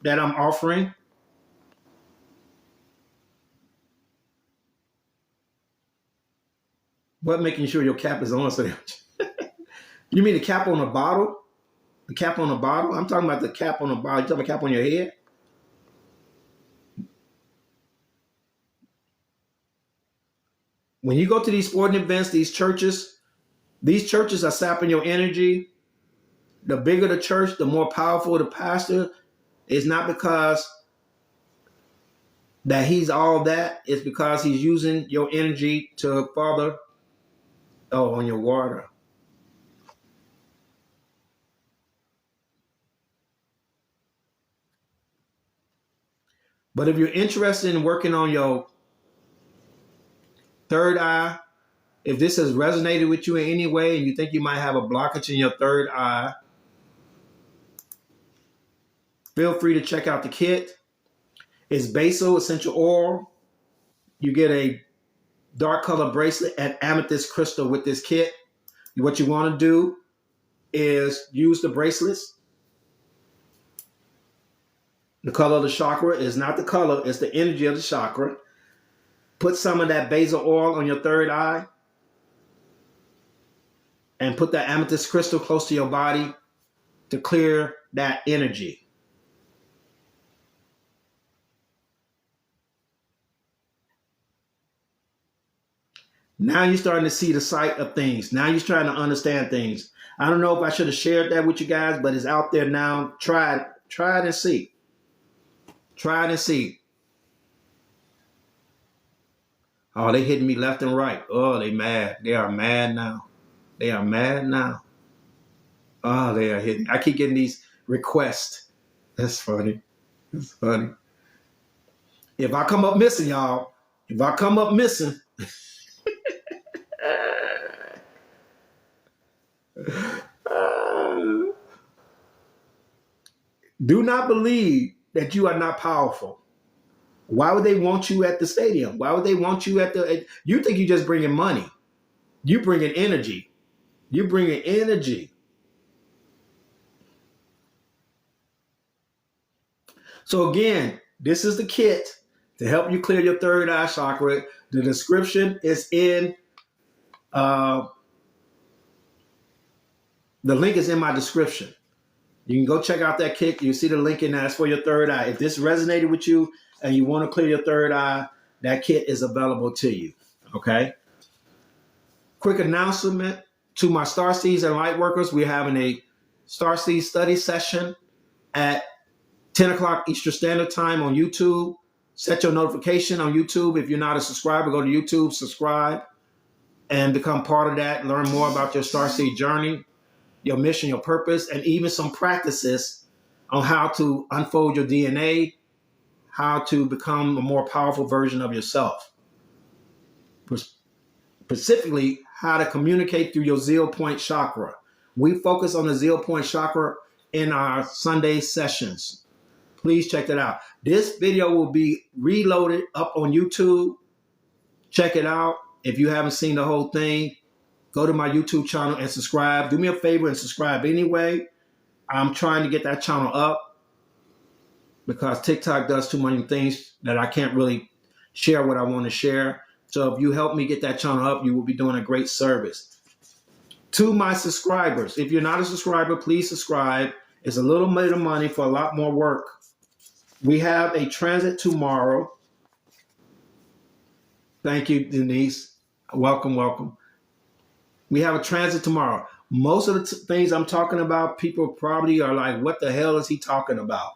that I'm offering. What, making sure your cap is on? So you mean the cap on the bottle? The cap on the bottle? I'm talking about the cap on the bottle. You talking about the cap on your head? When you go to these sporting events, these churches are sapping your energy. The bigger the church, the more powerful the pastor. It's not because that he's all that. It's because he's using your energy to further on your water. But if you're interested in working on your third eye, if this has resonated with you in any way and you think you might have a blockage in your third eye, feel free to check out the kit. It's basil essential oil. You get a dark color bracelet and amethyst crystal with this kit. What you want to do is use the bracelets. The color of the chakra is not the color, it's the energy of the chakra. Put some of that basil oil on your third eye and put that amethyst crystal close to your body to clear that energy. Now you're starting to see the sight of things. Now you're trying to understand things. I don't know if I should have shared that with you guys, but it's out there now. Try it and see. Try it and see. Oh, they hitting me left and right. Oh, they mad. They are mad now. They are mad now. Oh, they are hitting. I keep getting these requests. That's funny. That's funny. If I come up missing, y'all, if I come up missing, do not believe that you are not powerful. Why would they want you at the stadium? Why would they want you you think you just bringing money. You bringing energy. You bringing energy. So again, this is the kit to help you clear your third eye chakra. The description is in, the link is in my description. You can go check out that kit. You see the link in there. It's for your third eye. If this resonated with you and you want to clear your third eye, that kit is available to you. Okay? Quick announcement to my Starseeds and Lightworkers. We're having a Starseed study session at 10 o'clock Eastern Standard Time on YouTube. Set your notification on YouTube. If you're not a subscriber, go to YouTube, subscribe, and become part of that. Learn more about your Starseed journey, your mission, your purpose, and even some practices on how to unfold your DNA, how to become a more powerful version of yourself. Specifically, how to communicate through your zero point chakra. We focus on the zero point chakra in our Sunday sessions. Please check that out. This video will be reloaded up on YouTube. Check it out. If you haven't seen the whole thing, go to my YouTube channel and subscribe. Do me a favor and subscribe anyway. I'm trying to get that channel up because TikTok does too many things that I can't really share what I want to share. So if you help me get that channel up, you will be doing a great service. To my subscribers, if you're not a subscriber, please subscribe. It's a little bit of money for a lot more work. We have a transit tomorrow. Thank you, Denise. Welcome, welcome. We have a transit tomorrow. Most of the things I'm talking about, people probably are like, what the hell is he talking about?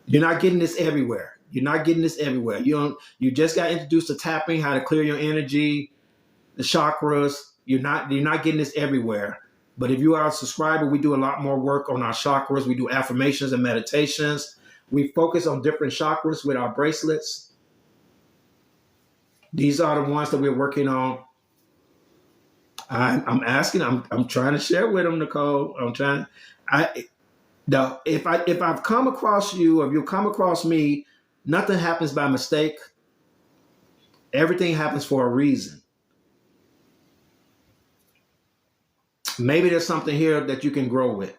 You're not getting this everywhere. You're not getting this everywhere. You just got introduced to tapping, how to clear your energy, the chakras. You're not getting this everywhere. But if you are a subscriber, we do a lot more work on our chakras. We do affirmations and meditations. We focus on different chakras with our bracelets. These are the ones that we're working on. I'm trying to share with them, Nicole. If I've come across you, or if you come across me, nothing happens by mistake. Everything happens for a reason. Maybe there's something here that you can grow with.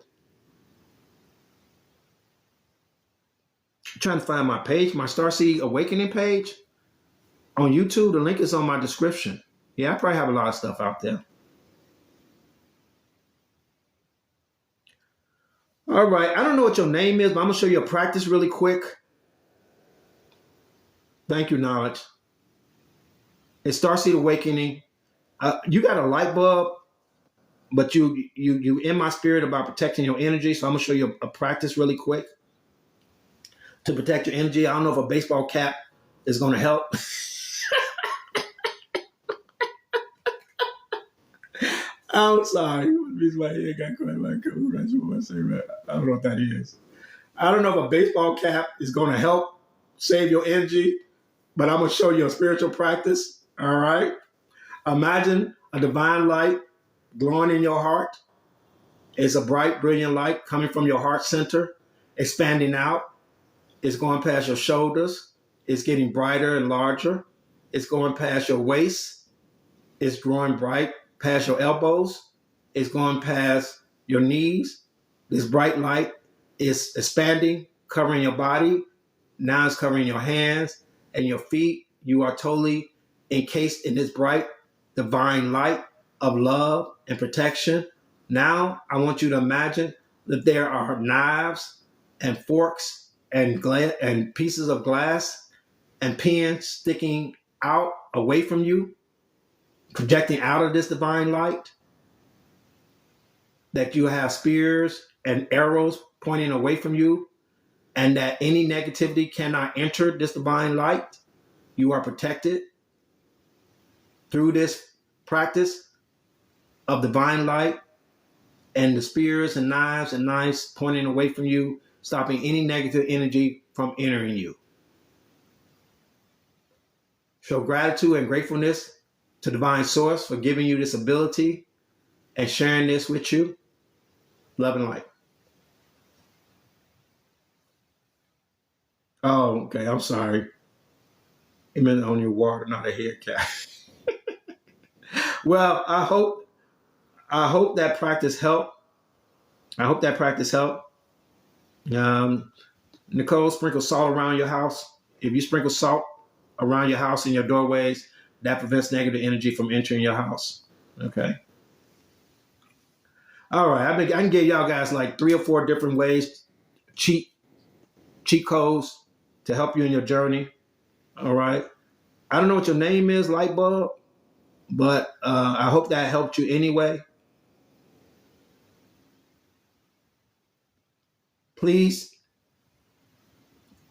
I'm trying to find my page, my Starseed Awakening page on YouTube. The link is on my description. Yeah, I probably have a lot of stuff out there. All right. I don't know what your name is, but I'm going to show you a practice really quick. Thank you, Knowledge. It's Starseed Awakening. You got a light bulb, but you in my spirit about protecting your energy. So I'm going to show you a practice really quick to protect your energy. I don't know if a baseball cap is going to help. I'm sorry. My head got caught like I don't know what that is. I don't know if a baseball cap is going to help save your energy, but I'm going to show you a spiritual practice. All right. Imagine a divine light glowing in your heart. It's a bright, brilliant light coming from your heart center, expanding out. It's going past your shoulders. It's getting brighter and larger. It's going past your waist. It's growing bright past your elbows. It's going past your knees. This bright light is expanding, covering your body. Now it's covering your hands and your feet. You are totally encased in this bright, divine light of love and protection. Now I want you to imagine that there are knives and forks and pieces of glass and pins sticking out away from you, projecting out of this divine light. That you have spears and arrows pointing away from you, and that any negativity cannot enter this divine light. You are protected through this practice of divine light and the spears and knives pointing away from you, stopping any negative energy from entering you. Show gratitude and gratefulness to Divine Source for giving you this ability and sharing this with you. Love and light. Oh, okay. I'm sorry. It meant on your water, not a head cap. Well, I hope that practice helped. Nicole, sprinkle salt around your house. If you sprinkle salt around your house and your doorways, that prevents negative energy from entering your house. Okay. All right. I can give y'all guys like 3 or 4 different ways, cheat codes to help you in your journey. All right. I don't know what your name is, Lightbulb, but I hope that helped you anyway. Please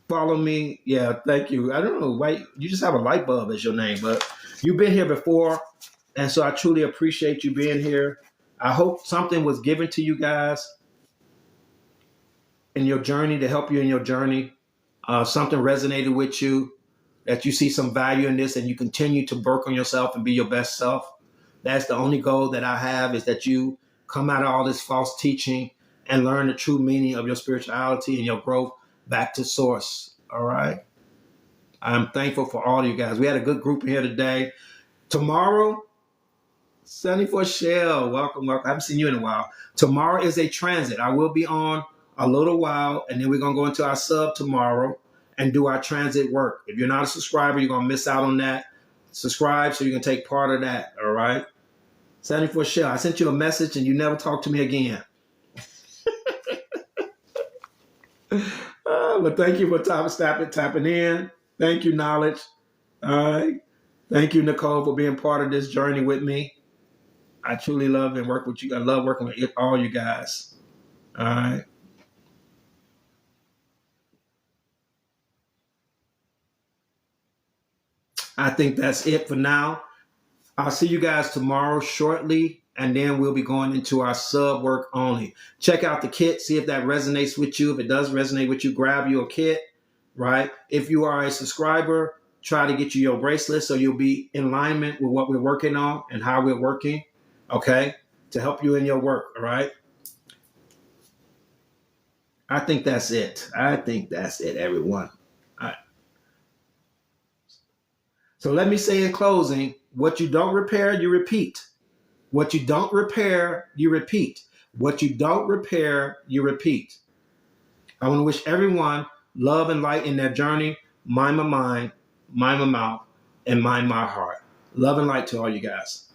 follow me. Yeah, thank you. I don't know why you just have a light bulb as your name, but you've been here before, and so I truly appreciate you being here. I hope something was given to you guys in your journey to help you in your journey. Something resonated with you, that you see some value in this and you continue to work on yourself and be your best self. That's the only goal that I have, is that you come out of all this false teaching and learn the true meaning of your spirituality and your growth back to source. All right. I'm thankful for all of you guys. We had a good group here today. Tomorrow, 74 Shell, welcome. I haven't seen you in a while. Tomorrow is a transit. I will be on a little while, and then we're going to go into our sub tomorrow and do our transit work. If you're not a subscriber, you're going to miss out on that. Subscribe so you can take part of that, all right? 74 Shell, I sent you a message and you never talked to me again. But thank you for tapping in. Thank you, Knowledge. All right. Thank you, Nicole, for being part of this journey with me. I truly love and work with you. I love working with all you guys. All right. I think that's it for now. I'll see you guys tomorrow shortly, and then we'll be going into our sub work only. Check out the kit, see if that resonates with you. If it does resonate with you, grab you a kit, right? If you are a subscriber, try to get you your bracelet so you'll be in alignment with what we're working on and how we're working, okay, to help you in your work, all right? I think that's it. Everyone. All right. So let me say in closing, what you don't repair, you repeat. What you don't repair, you repeat. What you don't repair, you repeat. I want to wish everyone love and light in their journey. Mind my mind, mind my mouth, and mind my heart. Love and light to all you guys.